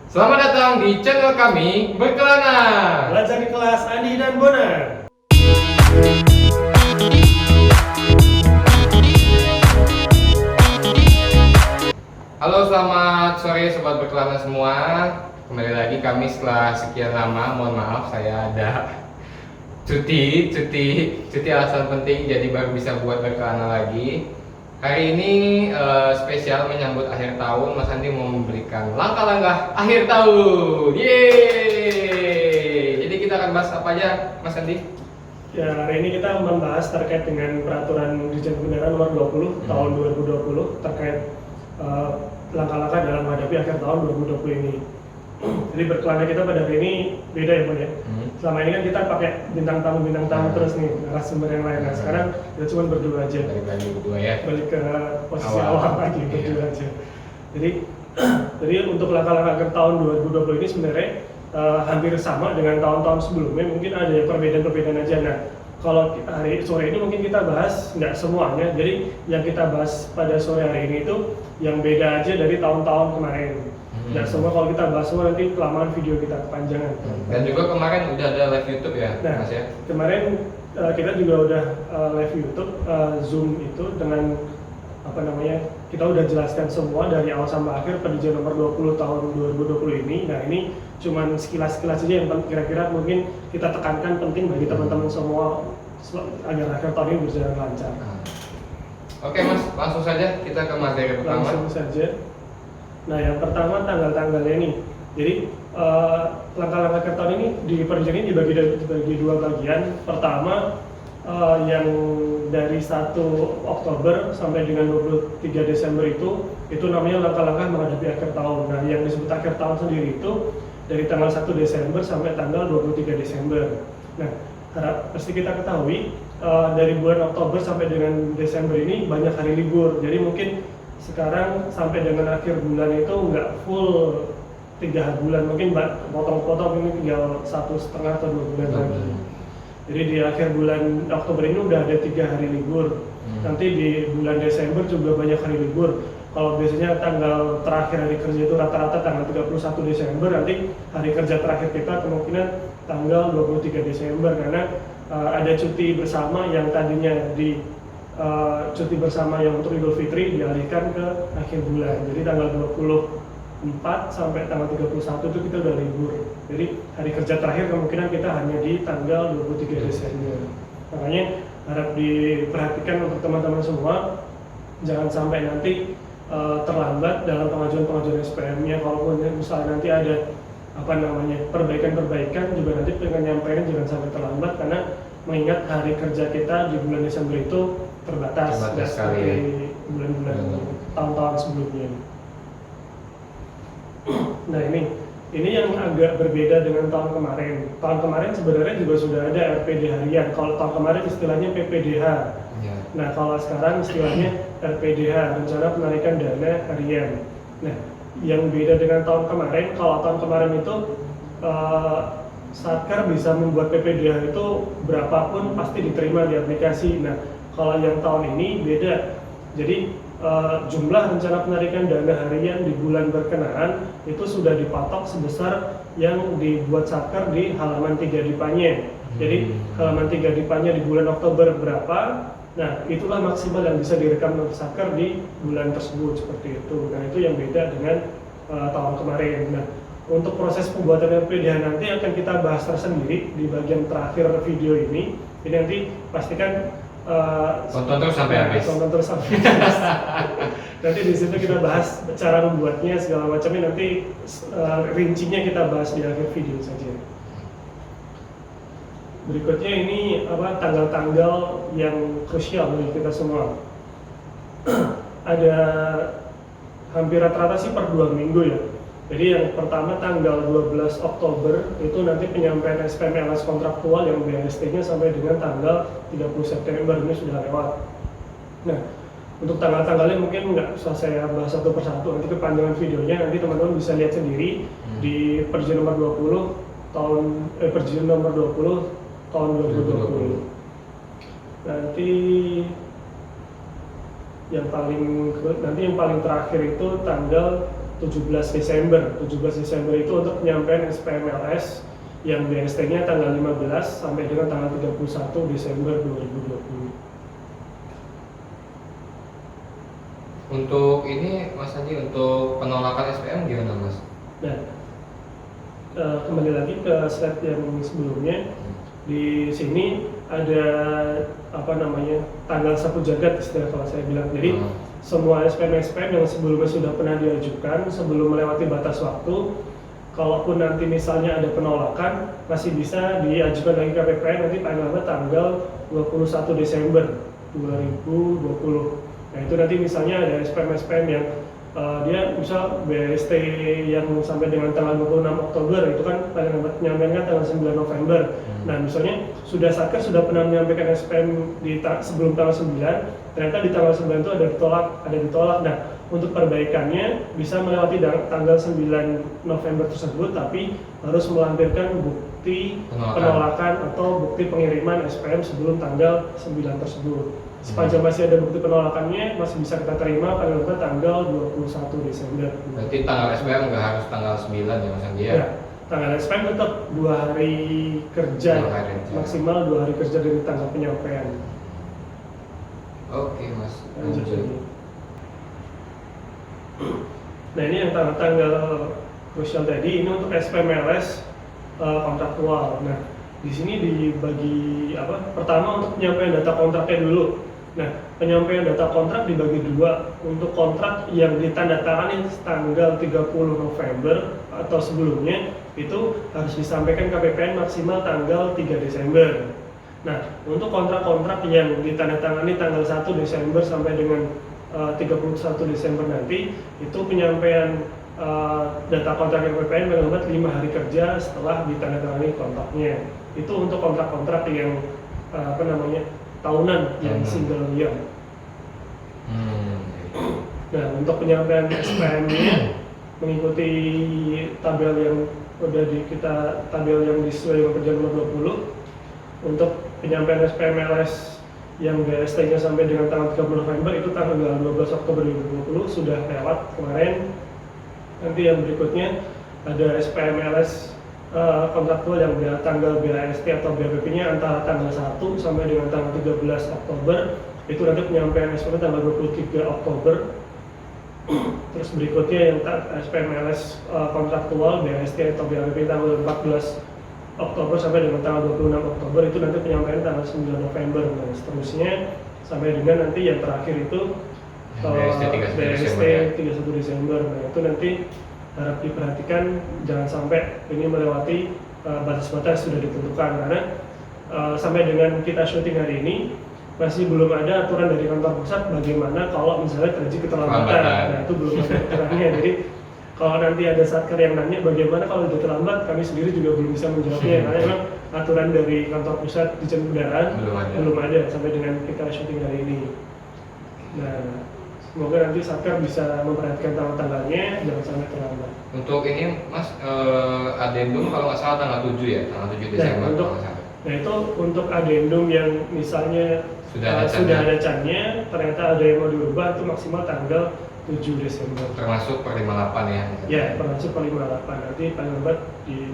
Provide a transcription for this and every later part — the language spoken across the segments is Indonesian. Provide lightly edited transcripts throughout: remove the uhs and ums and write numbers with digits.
Selamat datang di channel kami Berkelana. Belajar di kelas Andi dan Bona. Halo, selamat sore sobat Berkelana semua. Kembali lagi kami setelah sekian lama. Mohon maaf, saya ada cuti alasan penting, jadi baru bisa buat Berkelana lagi. Hari ini spesial menyambut akhir tahun. Mas Andi mau memberikan langkah-langkah akhir tahun. Yeay! Jadi kita akan bahas apa aja, Mas Andi? Ya, hari ini kita membahas terkait dengan peraturan Dirjen Pengendara nomor 20 tahun 2020 terkait langkah-langkah dalam menghadapi akhir tahun 2020 ini. Jadi Berkelana kita pada hari ini beda ya, Bun ya. Selama ini kan kita pakai bintang tamu terus nih, narasumber yang lain. Nah, sekarang kita cuma berdua aja. Balik lagi berdua ya. Balik ke posisi awal lagi, berdua aja. Jadi untuk langkah-langkah akhir tahun 2020 ini sebenarnya hampir sama dengan tahun-tahun sebelumnya. Mungkin ada perbedaan-perbedaan aja. Nah, kalau hari sore ini mungkin kita bahas nggak semuanya. Jadi yang kita bahas pada sore hari ini itu yang beda aja dari tahun-tahun kemarin. Nggak semua, kalau kita bahas semua nanti kelamaan video kita kepanjangan. Dan juga kemarin udah ada live YouTube ya, nah, Mas ya? Kemarin kita juga udah live YouTube, Zoom itu dengan apa namanya, kita udah jelaskan semua dari awal sampai akhir Dirjen nomor 20 tahun 2020 ini. Nah, ini cuman sekilas-sekilas aja yang kira-kira mungkin kita tekankan penting bagi teman-teman semua agar akhir tahun ini berjalan lancar. Oke Mas, langsung saja kita ke materi pertama. Langsung saja. Nah, yang pertama tanggal-tanggalnya nih. Jadi langkah-langkah akhir tahun ini di Dirjen ini dibagi dua bagian. Pertama yang dari 1 Oktober sampai dengan 23 Desember itu namanya langkah-langkah menghadapi akhir tahun. Nah, yang disebut akhir tahun sendiri itu dari tanggal 1 Desember sampai tanggal 23 Desember. Nah, pasti kita ketahui dari bulan Oktober sampai dengan Desember ini banyak hari libur. Jadi mungkin sekarang sampai dengan akhir bulan itu nggak full 3 bulan, mungkin potong-potong, ini tinggal 1,5 atau 2 bulan lagi. Jadi di akhir bulan Oktober ini udah ada 3 hari libur. Nanti di bulan Desember juga banyak hari libur. Kalau biasanya tanggal terakhir hari kerja itu rata-rata tanggal 31 Desember, nanti hari kerja terakhir kita kemungkinan tanggal 23 Desember karena ada cuti bersama yang tadinya di cuti bersama yang untuk Idul Fitri dialihkan ke akhir bulan. Jadi tanggal 24 sampai tanggal 31 itu kita udah libur. Jadi hari kerja terakhir kemungkinan kita hanya di tanggal 23 Desember. Makanya harap diperhatikan untuk teman-teman semua, jangan sampai nanti terlambat dalam pengajuan SPM-nya. Kalaupun misalnya nanti ada perbaikan juga nanti penyampaian jangan sampai terlambat, karena mengingat hari kerja kita di bulan Desember itu terbatas sekali ya. Bulan-bulan tahun-tahun sebelumnya. Nah, ini yang agak berbeda dengan tahun kemarin. Tahun kemarin sebenarnya juga sudah ada RPD harian. Kalau tahun kemarin istilahnya PPDH. Ya. Nah, kalau sekarang istilahnya RPDH, rencana penarikan dana harian. Nah, yang beda dengan tahun kemarin, kalau tahun kemarin itu Satker bisa membuat PPDH itu berapapun pasti diterima di aplikasi. Nah, kalau yang tahun ini beda. Jadi jumlah rencana penarikan dana harian di bulan berkenaan itu sudah dipatok sebesar yang dibuat Satker di halaman 3 Dipanya. Jadi halaman 3 Dipanya di bulan Oktober berapa? Nah, itulah maksimal yang bisa direkam oleh Satker di bulan tersebut, seperti itu. Nah, itu yang beda dengan tahun kemarin. Nah, untuk proses pembuatan RPDH nanti akan kita bahas tersendiri di bagian terakhir video ini. Jadi nanti pastikan tonton terus sampai habis. Nanti di situ kita bahas cara membuatnya segala macamnya, nanti rincinya kita bahas di akhir video saja. Berikutnya ini tanggal-tanggal yang krusial bagi kita semua. Ada hampir rata-rata sih per 2 minggu ya. Jadi yang pertama tanggal 12 Oktober itu nanti penyampaian SPM LS kontraktual yang BST-nya sampai dengan tanggal 30 September ini sudah lewat. Nah, untuk tanggal-tanggalnya mungkin nggak usah saya bahas satu persatu, nanti kepanjangan videonya nanti teman-teman bisa lihat sendiri di Dirjen nomor 20 tahun 2020. Nanti yang paling terakhir itu tanggal 17 Desember. 17 Desember itu untuk penyampaian SPMLS yang BST-nya tanggal 15 sampai dengan tanggal 31 Desember 2020. Untuk ini Mas Haji, untuk penolakan SPM gimana Mas? Nah, kembali lagi ke slide yang sebelumnya. Di sini ada tanggal sapu jagat istilah kalau saya bilang. Jadi semua SPM yang sebelumnya sudah pernah diajukan sebelum melewati batas waktu, kalaupun nanti misalnya ada penolakan, masih bisa diajukan lagi ke KPPN nanti paling lambat tanggal 21 Desember 2020. Nah itu nanti misalnya ada SPM yang dia misal BST yang sampai dengan tanggal 26 Oktober itu kan paling lambat menyampaikan tanggal 9 November. Nah misalnya Satker sudah pernah menyampaikan SPM sebelum tanggal 9, ternyata di tanggal 9 itu ada ditolak. Nah untuk perbaikannya bisa melewati tanggal 9 November tersebut, tapi harus melampirkan bukti penolakan atau bukti pengiriman SPM sebelum tanggal 9 tersebut. Sepanjang masih ada bukti penolakannya, masih bisa kita terima paling lambat tanggal 21 Desember. Berarti tanggal SPM nggak harus tanggal 9 ya Mas Andi ya? Ya, tanggal SPM tetap 2 hari kerja, maksimal 2 hari kerja dari tanggal penyampaian. Oke Mas, lanjut. Nah ini yang tanggal krusial tadi, ini untuk SPMLS kontraktual. Nah di sini dibagi pertama untuk penyampaian data kontraknya dulu. Nah, penyampaian data kontrak dibagi dua. Untuk kontrak yang ditandatangani tanggal 30 November atau sebelumnya itu harus disampaikan KPPN maksimal tanggal 3 Desember. Nah, untuk kontrak-kontrak yang ditandatangani tanggal 1 Desember sampai dengan 31 Desember nanti, itu penyampaian data kontrak KPPN paling lambat 5 hari kerja setelah ditandatangani kontraknya. Itu untuk kontrak-kontrak yang tahunan yang single year. Nah untuk penyampaian SPM-nya mengikuti tabel yang disesuai dengan perjanjian nomor 20. Untuk penyampaian SPMLS yang BST-nya sampai dengan tanggal 30 November itu tanggal 12 Oktober 2020 sudah lewat kemarin. Nanti yang berikutnya ada SPMLS kontraktual yang tanggal BAST atau BAPP-nya antara tanggal 1 sampai dengan tanggal 13 Oktober. Itu nanti penyampaian SPM tanggal 23 Oktober. Terus berikutnya yang SPMLS kontraktual BAST atau BAPP tanggal 14 Oktober sampai dengan tanggal 26 Oktober itu nanti penyampaian tanggal 9 November. Nah seterusnya sampai dengan nanti yang terakhir itu BAST 31 Desember. Nah itu nanti harap diperhatikan jangan sampai ini melewati batas-batas sudah ditentukan, karena sampai dengan kita syuting hari ini masih belum ada aturan dari kantor pusat bagaimana kalau misalnya terjadi keterlambatan. Nah itu belum ada aturannya. Jadi kalau nanti ada satker yang nanya bagaimana kalau sudah terlambat, kami sendiri juga belum bisa menjawabnya karena memang aturan dari kantor pusat di kendaraan belum ada sampai dengan kita syuting hari ini. Nah semoga nanti satker bisa memperhatikan tanggal-tanggalnya, jangan sampai terlambat. Untuk ini Mas, adendum kalau nggak salah tanggal 7 ya, tanggal 7 Desember. Nah itu untuk adendum yang misalnya sudah ada cannya, ternyata ada yang mau diubah itu maksimal tanggal 7 Desember. Termasuk per 58 ya? Ya, termasuk per 58. Nanti paling lambat di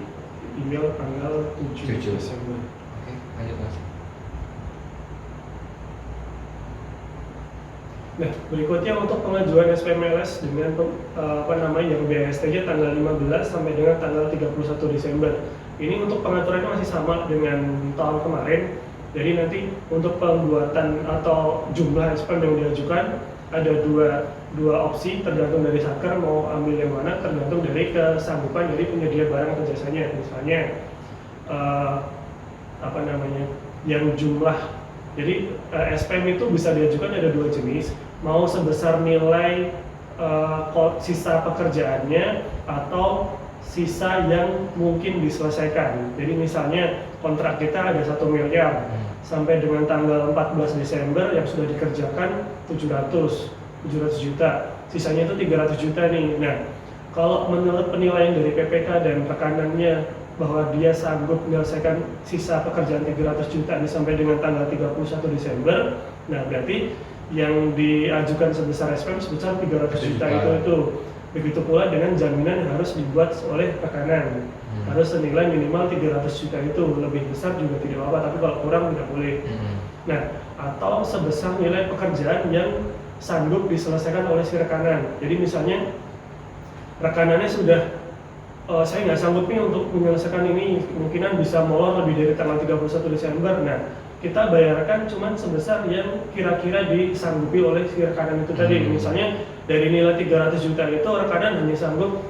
email tanggal 7 Desember. Oke, lanjut Mas. Nah, berikutnya untuk pengajuan SPMLS dengan yang BST-nya tanggal 15 sampai dengan tanggal 31 Desember. Ini untuk pengaturannya masih sama dengan tahun kemarin. Jadi nanti untuk pembuatan atau jumlah SPM yang diajukan ada dua opsi tergantung dari satker mau ambil yang mana, tergantung dari kesanggupan dari penyedia barang atau jasanya. Misalnya yang jumlah. Jadi SPM itu bisa diajukan ada 2 jenis, mau sebesar nilai sisa pekerjaannya atau sisa yang mungkin diselesaikan. Jadi misalnya kontrak kita ada 1 miliar sampai dengan tanggal 14 Desember yang sudah dikerjakan 700 juta, sisanya itu 300 juta nih. Nah, kalau menurut penilaian dari PPK dan rekanannya bahwa dia sanggup menyelesaikan sisa pekerjaan 300 juta ini sampai dengan tanggal 31 Desember, nah berarti yang diajukan sebesar SPM sebesar 300 juta itu. Begitu pula dengan jaminan yang harus dibuat oleh rekanan. Harus senilai minimal 300 juta itu, lebih besar juga tidak apa-apa, tapi kalau kurang tidak boleh. Nah, atau sebesar nilai pekerjaan yang sanggup diselesaikan oleh si rekanan. Jadi misalnya rekanannya sudah saya nggak sanggup nih untuk menyelesaikan ini, kemungkinan bisa molor lebih dari tanggal 31 Desember. Nah, kita bayarkan cuman sebesar yang kira-kira disanggupi oleh si rekanan itu tadi. Misalnya dari nilai 300 juta itu rekanan hanya sanggup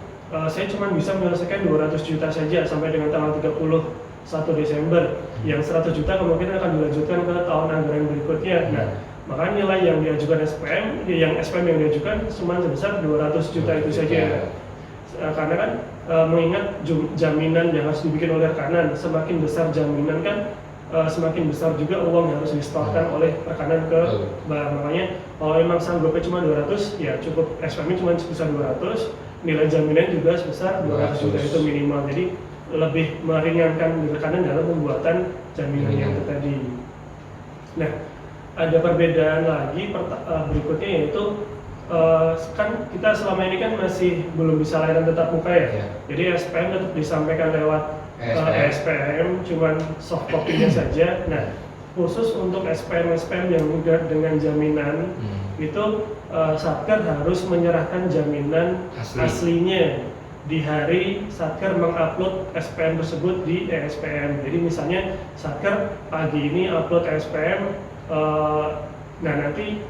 saya cuma bisa menyelesaikan 200 juta saja sampai dengan tanggal 31 Desember. Yang 100 juta kemungkinan akan dilanjutkan ke tahun anggaran berikutnya. Nah, maka nilai yang diajukan SPM, yang SPM yang diajukan cuma sebesar 200 juta itu saja. Karena kan mengingat jaminan yang harus dibikin oleh rekanan, semakin besar jaminan kan semakin besar juga uang yang harus disetorkan oleh rekanan ke bank. Makanya kalau memang sanggupnya cuma 200, ya cukup SPM cuma sebesar 200, nilai jaminan juga sebesar 200 juta itu minimal. Jadi lebih meringankan rekanan dalam pembuatan jaminan yang tadi. Nah, ada perbedaan lagi berikutnya yaitu kan kita selama ini kan masih belum bisa layanan tatap muka ya. Jadi SPM tetap disampaikan lewat SPM, cuman soft copy-nya saja. Nah, khusus untuk SPM yang udah dengan jaminan itu Satker harus menyerahkan jaminan aslinya di hari Satker mengupload SPM tersebut di ESPM. Jadi misalnya Satker pagi ini upload ESPM, nah nanti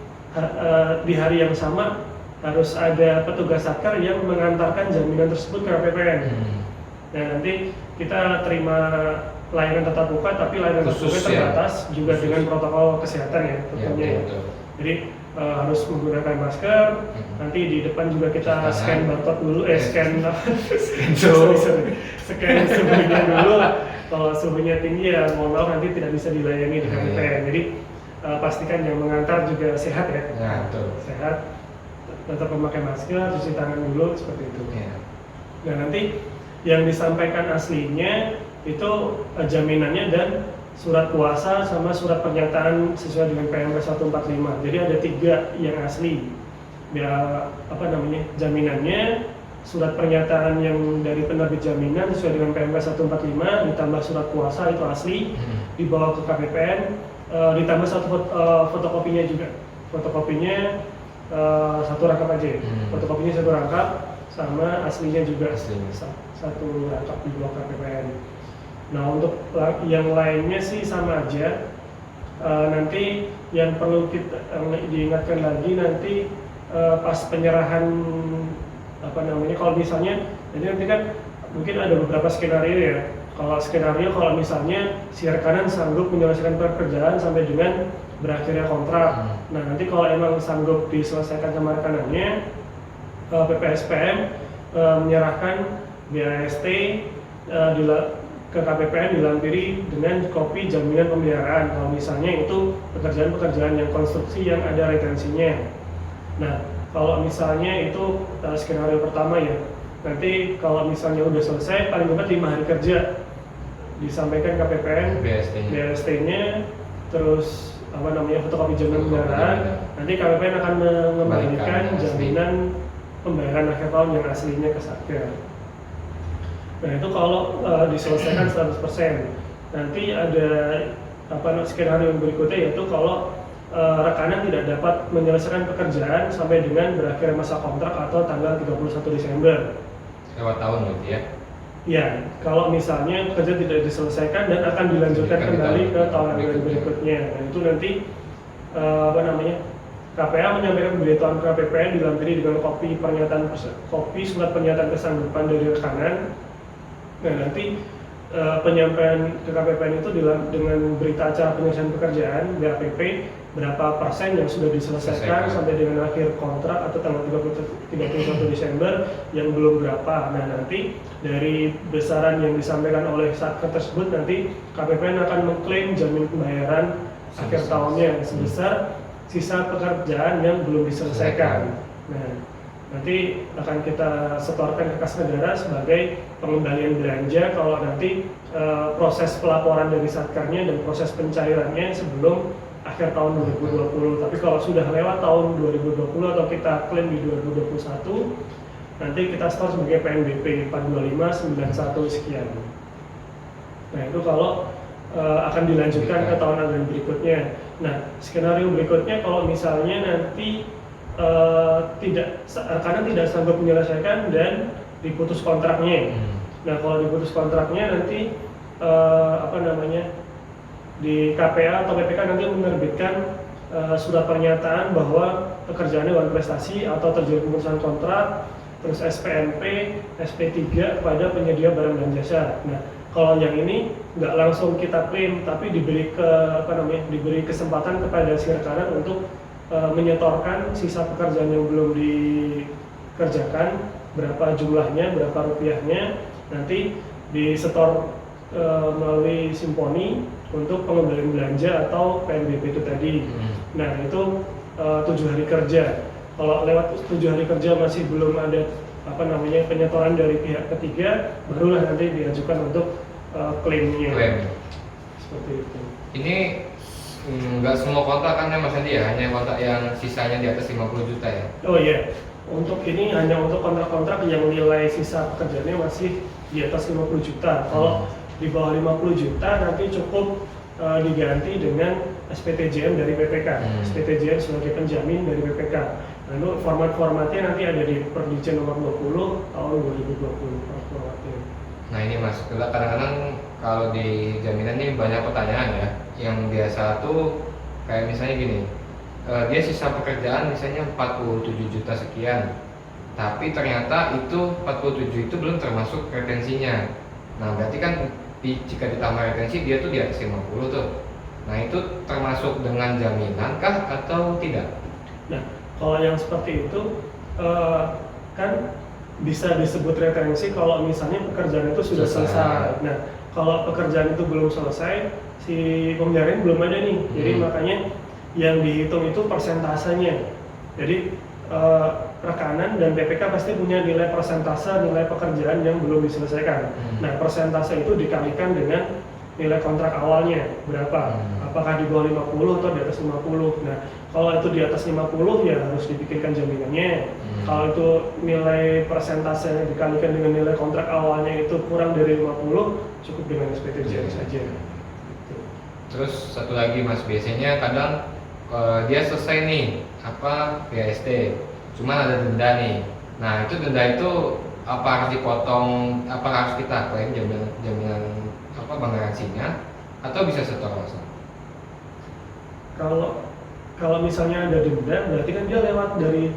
di hari yang sama harus ada petugas Satker yang mengantarkan jaminan tersebut ke KPPN. Nah nanti kita terima layanan tatap muka, tapi layanan tatap muka terbatas juga dengan protokol kesehatan ya tentunya. Jadi harus menggunakan masker. Nanti di depan juga kita scan barcode dulu, scan suhunya dulu. Kalau suhunya tinggi ya mohon maaf nanti tidak bisa dilayani di KPPN. Jadi pastikan yang mengantar juga sehat ya. Sehat, tetap memakai masker, cuci tangan dulu seperti itu. Nah nanti yang disampaikan aslinya itu jaminannya dan surat kuasa sama surat pernyataan sesuai dengan PMK 145. Jadi ada 3 yang asli. Ya jaminannya, surat pernyataan yang dari penerbit jaminan sesuai dengan PMK 145 ditambah surat kuasa itu asli, dibawa ke KPPN, ditambah satu fotokopinya juga. Fotokopinya satu rangkap aja. Fotokopinya satu rangkap sama aslinya juga satu rangkap di blok KPPN. Nah untuk yang lainnya sih sama aja. Nanti yang perlu kita diingatkan lagi nanti pas penyerahan kalau misalnya jadi nanti kan mungkin ada beberapa skenario ya. Kalau misalnya si rekanan sanggup menyelesaikan pekerjaan sampai dengan berakhirnya kontrak. Nah nanti kalau emang sanggup diselesaikan sama rekanannya, PPSPM menyerahkan BAST ke KPPN dilampiri dengan kopi jaminan pemeliharaan. Kalau misalnya itu pekerjaan-pekerjaan yang konstruksi yang ada retensinya. Nah kalau misalnya itu skenario pertama ya, nanti kalau misalnya udah selesai paling lambat 5 hari kerja disampaikan KPPN BAST-nya, terus fotokopi jaminan pemeliharaan. Nanti KPPN akan mengembalikan jaminan pembayaran akhir tahun yang aslinya ke Satker. Nah itu kalau diselesaikan 100%. Nanti ada skenario yang berikutnya yaitu kalau rekanan tidak dapat menyelesaikan pekerjaan sampai dengan berakhir masa kontrak atau tanggal 31 Desember. Lewat tahun berarti ya? Ya, kalau misalnya pekerjaan tidak diselesaikan dan akan dilanjutkan kembali ke tahun anggaran berikutnya. Nah itu nanti KPA menyampaikan pemberitahuan ke KPPN dilampiri dengan kopi surat pernyataan kesanggupan dari rekanan. Nah nanti penyampaian ke KPPN itu dengan berita acara penyelesaian pekerjaan BAPP berapa persen yang sudah diselesaikan sampai dengan akhir kontrak atau tanggal 31 Desember, yang belum berapa. Nah nanti dari besaran yang disampaikan oleh Satker tersebut nanti KPPN akan mengklaim jaminan pembayaran akhir tahunnya sebesar sisa pekerjaan yang belum diselesaikan. Nah nanti akan kita setorkan ke kas negara sebagai pengembalian belanja kalau nanti proses pelaporan dari Satkernya dan proses pencairannya sebelum akhir tahun 2020. Tapi kalau sudah lewat tahun 2020 atau kita klaim di 2021, nanti kita store sebagai PNBP 42591 sekian. Nah itu kalau akan dilanjutkan ke tahun anggaran berikutnya. Nah skenario berikutnya kalau misalnya nanti karena tidak sanggup menyelesaikan dan diputus kontraknya. Nah kalau diputus kontraknya nanti di KPA atau PPK nanti menerbitkan surat pernyataan bahwa pekerjaannya bukan prestasi atau terjadi pemutusan kontrak, terus SPNP, SP3 pada penyedia barang dan jasa. Nah kalau yang ini nggak langsung kita klaim, tapi diberi kesempatan kepada si rekanan untuk menyetorkan sisa pekerjaan yang belum dikerjakan, berapa jumlahnya, berapa rupiahnya, nanti disetor melalui Simponi untuk pengembalian belanja atau PNBP itu tadi. Nah itu 7 hari kerja. Kalau lewat 7 hari kerja masih belum ada penyetoran dari pihak ketiga, barulah nanti diajukan untuk klaimnya. Seperti itu. Ini nggak semua kontrak kan ya Mas Andi ya, hanya kontrak yang sisanya di atas 50 juta ya? Oh iya, untuk ini hanya untuk kontrak-kontrak yang nilai sisa pekerjaannya masih di atas 50 juta. Kalau di bawah 50 juta nanti cukup diganti dengan SPTJM dari PPK. SPTJM sebagai penjamin dari PPK. Lalu format-formatnya nanti ada di Perdijen nomor 20 tahun 2020 formatnya. Nah ini Mas, kadang-kadang kalau di jaminan ini banyak pertanyaan ya. Yang biasa tuh kayak misalnya gini, dia sisa pekerjaan misalnya 47 juta sekian, tapi ternyata itu 47 itu belum termasuk retensinya. Nah berarti kan jika ditambah retensi dia tuh di atas 50 tuh. Nah itu termasuk dengan jaminan kah atau tidak? Nah kalau yang seperti itu kan bisa disebut retensi kalau misalnya pekerjaan itu sudah selesai. Nah kalau pekerjaan itu belum selesai, si pembayaran belum ada nih. Jadi makanya yang dihitung itu persentasenya. Jadi rekanan dan BPK pasti punya nilai persentase nilai pekerjaan yang belum diselesaikan. Nah persentase itu dikalikan dengan nilai kontrak awalnya berapa, apakah di bawah 50 atau di atas 50. Nah kalau itu di atas 50 ya harus dibikinkan jaminannya. Kalau itu nilai persentase dikalikan dengan nilai kontrak awalnya itu kurang dari 50, cukup dengan SPTJM saja. Terus satu lagi Mas, biasanya kadang dia selesai nih BST, cuman ada denda nih. Nah itu denda itu apa harus dipotong, apa harus kita klaim jaminan bank garansinya atau bisa setor langsung? Kalau misalnya ada denda, berarti kan dia lewat dari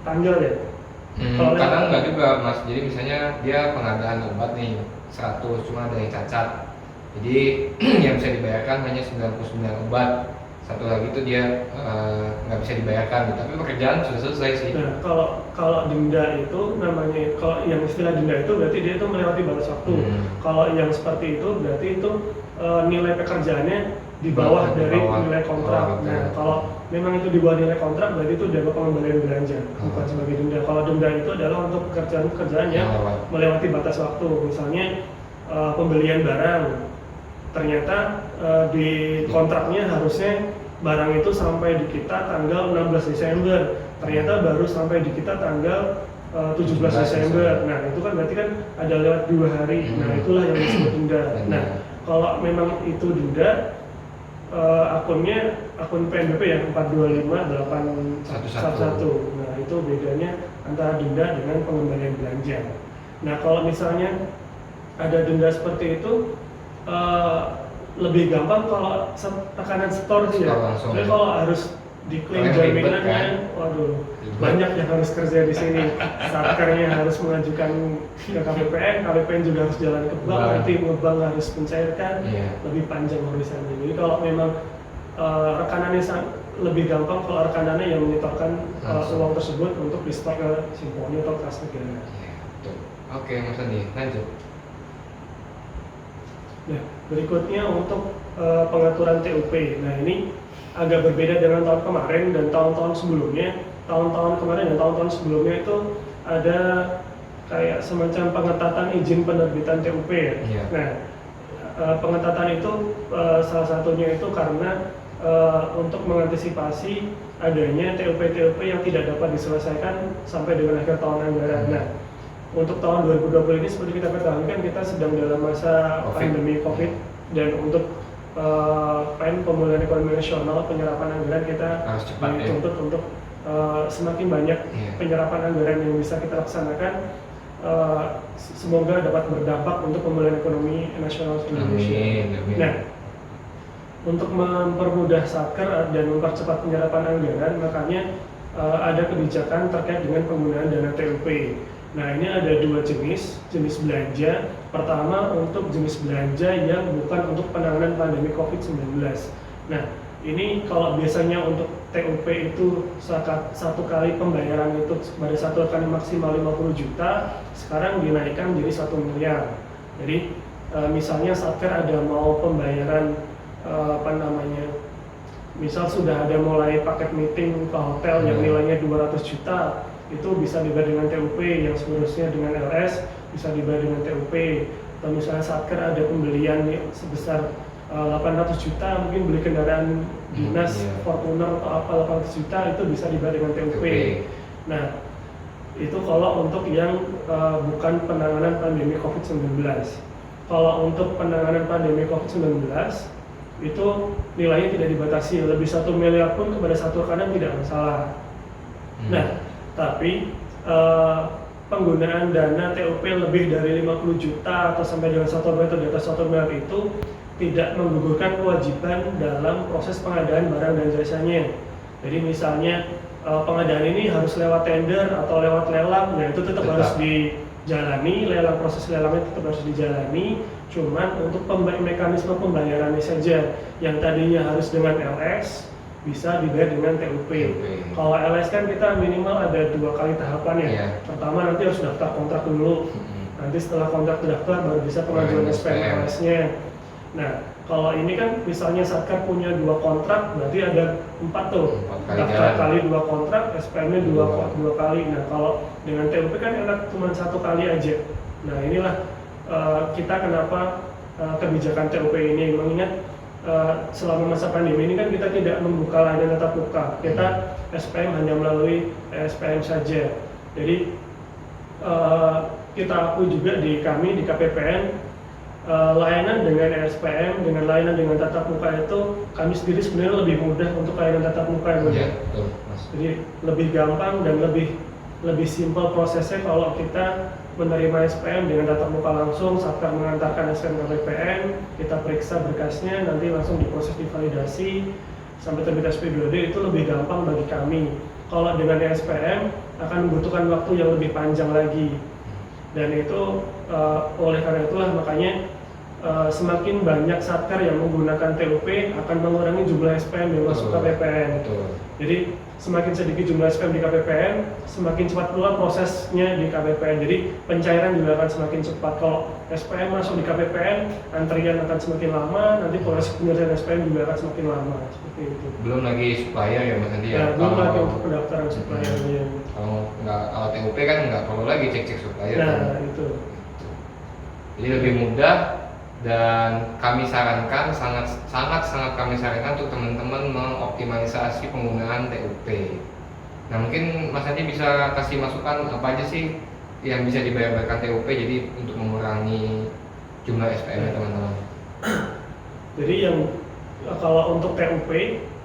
tanggal ya. Kadang enggak juga Mas, jadi misalnya dia pengadaan obat nih 100, cuma ada yang cacat, jadi yang bisa dibayarkan hanya 99 obat. Satu lagi itu dia nggak bisa dibayarkan, tapi pekerjaan sudah selesai sih. Nah, kalau denda itu namanya, kalau yang istilah denda itu berarti dia itu melewati batas waktu. Kalau yang seperti itu berarti itu nilai pekerjaannya di bawah dari nilai kontrak. Nah, kalau memang itu di bawah nilai kontrak berarti itu dianggap pengembalian belanja, bukan sebagai denda. Kalau denda itu adalah untuk pekerjaan yang melewati batas waktu. Misalnya pembelian barang, ternyata di kontraknya harusnya barang itu sampai di kita tanggal 16 Desember, ternyata baru sampai di kita tanggal 17 Desember. Nah itu kan berarti kan ada lewat 2 hari. Nah itulah yang disebut denda. Nah kalau memang itu denda, akun PNBP ya 425811. Nah itu bedanya antara denda dengan pengembalian belanja. Nah kalau misalnya ada denda seperti itu, lebih gampang kalau tekanan setor sih ya. Tapi kalau harus diklaim jaminannya, waduh, banyak yang harus kerja di sini. Satkernya harus mengajukan ke KPPN, KPPN juga harus jalan ke bank, nanti ngebank harus mencairkan, lebih panjang urusannya. Jadi kalau memang rekanannya lebih gampang kalau rekanannya yang menyetorkan uang tersebut untuk disetor ke Simponi atau kas negara. Oke, Mas Andi, lanjut. Nah, berikutnya untuk pengaturan TUP. Nah, ini agak berbeda dengan tahun kemarin dan tahun-tahun sebelumnya. Tahun-tahun kemarin dan tahun-tahun sebelumnya itu ada kayak semacam pengetatan izin penerbitan TUP ya. Nah, pengetatan itu salah satunya itu karena untuk mengantisipasi adanya TUP-TUP yang tidak dapat diselesaikan sampai dengan akhir tahun anggaran. Nah, untuk tahun 2020 ini seperti kita ketahui kan kita sedang dalam masa pandemi COVID, dan untuk pemulihan ekonomi nasional, penyerapan anggaran kita harus cepat, dituntut untuk semakin banyak penyerapan anggaran yang bisa kita laksanakan. Semoga dapat berdampak untuk pemulihan ekonomi nasional Indonesia. Nah, untuk mempermudah Satker dan mempercepat penyerapan anggaran, makanya ada kebijakan terkait dengan penggunaan dana TUP. Nah, ini ada dua jenis belanja. Pertama, untuk jenis belanja yang bukan untuk penanganan pandemi COVID-19. Nah, ini kalau biasanya untuk TUP itu satu kali pembayaran itu pada satu kali maksimal 50 juta, sekarang dinaikkan jadi 1 miliar. Jadi misalnya Satker ada mau pembayaran misal sudah ada mulai paket meeting ke hotel yang nilainya 200 juta, itu bisa dibayar dengan TUP, yang seharusnya dengan LS bisa dibayar dengan TUP. Atau misalnya Satker ada pembelian sebesar 800 juta, mungkin beli kendaraan dinas Fortuner atau apa 800 juta, itu bisa dibayar dengan TUP. Nah, itu kalau untuk yang bukan penanganan pandemi COVID-19. Kalau untuk penanganan pandemi COVID-19 itu nilainya tidak dibatasi, lebih 1 miliar pun kepada satu rekanan tidak masalah. Nah, tapi penggunaan dana TUP lebih dari 50 juta atau sampai dengan 1 miliar atau di atas 1 miliar itu tidak menggugurkan kewajiban dalam proses pengadaan barang dan jasanya. Jadi misalnya pengadaan ini harus lewat tender atau lewat lelang, nah itu tetap harus dijalani, proses lelangnya tetap harus dijalani. Cuman untuk mekanisme pembayarannya saja, yang tadinya harus dengan LS bisa dibayar dengan TUP. Kalau LS kan kita minimal ada 2 kali tahapan ya. Pertama nanti harus daftar kontrak dulu. Nanti setelah kontrak terdaftar baru bisa pengajuan SPM LS-nya. Nah, kalau ini kan misalnya Satker punya 2 kontrak, berarti ada 4 tuh. Daftar kali 2 kontrak, SPM-nya 2 kali. Nah, kalau dengan TUP kan enak cuma 1 kali aja. Nah, inilah kita kenapa kebijakan TUP ini, mengingat selama masa pandemi ini kan kita tidak membuka layanan tatap muka, kita SPM hanya melalui SPM saja. Jadi kita akui juga di kami di KPPN, layanan dengan SPM dengan layanan dengan tatap muka itu kami sendiri sebenarnya lebih mudah untuk layanan tatap muka ya. Jadi lebih gampang dan lebih simpel prosesnya kalau kita menerima SPM dengan tatap muka langsung. Satker mengantarkan SPM ke KPPN, kita periksa berkasnya, nanti langsung diproses divalidasi sampai terbit SP2D, itu lebih gampang bagi kami. Kalau dengan SPM akan membutuhkan waktu yang lebih panjang lagi, dan itu oleh karena itulah makanya semakin banyak Satker yang menggunakan TUP akan mengurangi jumlah SPM yang masuk KPPN. Jadi semakin sedikit jumlah SPM di KPPN, semakin cepat pula prosesnya di KPPN. Jadi pencairan juga akan semakin cepat. Kalau SPM masuk di KPPN, antrian akan semakin lama, nanti proses penyelesaian SPM juga akan semakin lama. Seperti itu. Belum lagi supplier ya Mas Andi ya? Belum lagi untuk pendaftaran suppliernya. Kalau TUP kan nggak perlu lagi cek-cek supplier. Nah, itu. Jadi lebih mudah, dan kami sarankan, sangat kami sarankan untuk teman-teman mengoptimalisasi penggunaan TUP. Nah, mungkin Mas Andi bisa kasih masukan apa aja sih yang bisa dibayarkan TUP jadi untuk mengurangi jumlah SPM teman-teman. Jadi yang kalau untuk TUP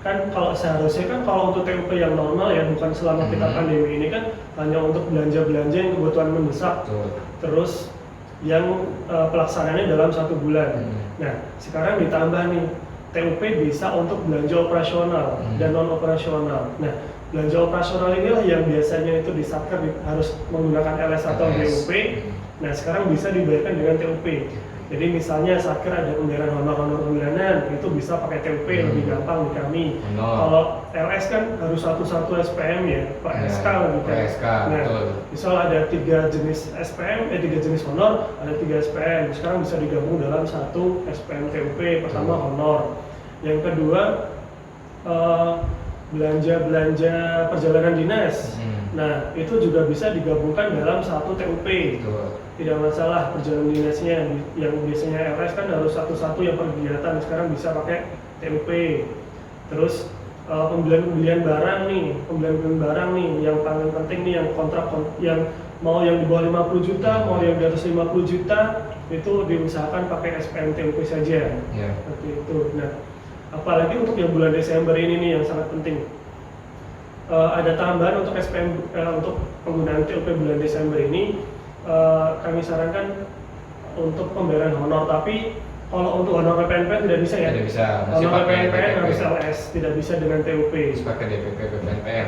kan, kalau seharusnya kan kalau untuk TUP yang normal ya, bukan selama kita pandemi ini kan hanya untuk belanja-belanja yang kebutuhan mendesak. Terus yang pelaksanaannya dalam 1 bulan. Nah, sekarang ditambah nih, TUP bisa untuk belanja operasional dan non operasional. Nah, belanja operasional inilah yang biasanya itu di Satker harus menggunakan LS atau DUP. Nah, sekarang bisa dibayarkan dengan TUP. Jadi misalnya Satker ada pembayaran honor bulanan, itu bisa pakai TUP, lebih gampang di kami. Kalau LS kan harus satu-satu SPM ya, Pak SK lebih kan. Nah, misal ada 3 jenis SPM, 3 jenis honor, ada 3 SPM. Sekarang bisa digabung dalam 1 SPM TUP. Pertama honor, yang kedua belanja perjalanan dinas. Nah, itu juga bisa digabungkan dalam 1 TUP. Tidak masalah perjalanan dinasnya, yang biasanya LS kan harus satu-satu yang per kegiatan, sekarang bisa pakai TUP. Terus pembelian barang nih yang paling penting nih, yang yang mau yang di bawah 50 juta, mau yang di atas 50 juta itu diusahakan pakai SPM TUP saja. Ya. Seperti itu. Nah, apalagi untuk yang bulan Desember ini nih yang sangat penting. Ada tambahan untuk SPM untuk penggunaan TUP bulan Desember ini, kami sarankan untuk pembayaran honor, tapi kalau untuk honor PPNPN tidak bisa ya. Tidak bisa. Masih Honor pakai PPNPN DPP. harus LS, tidak bisa dengan TUP. Masih pakai DPP PPNPN.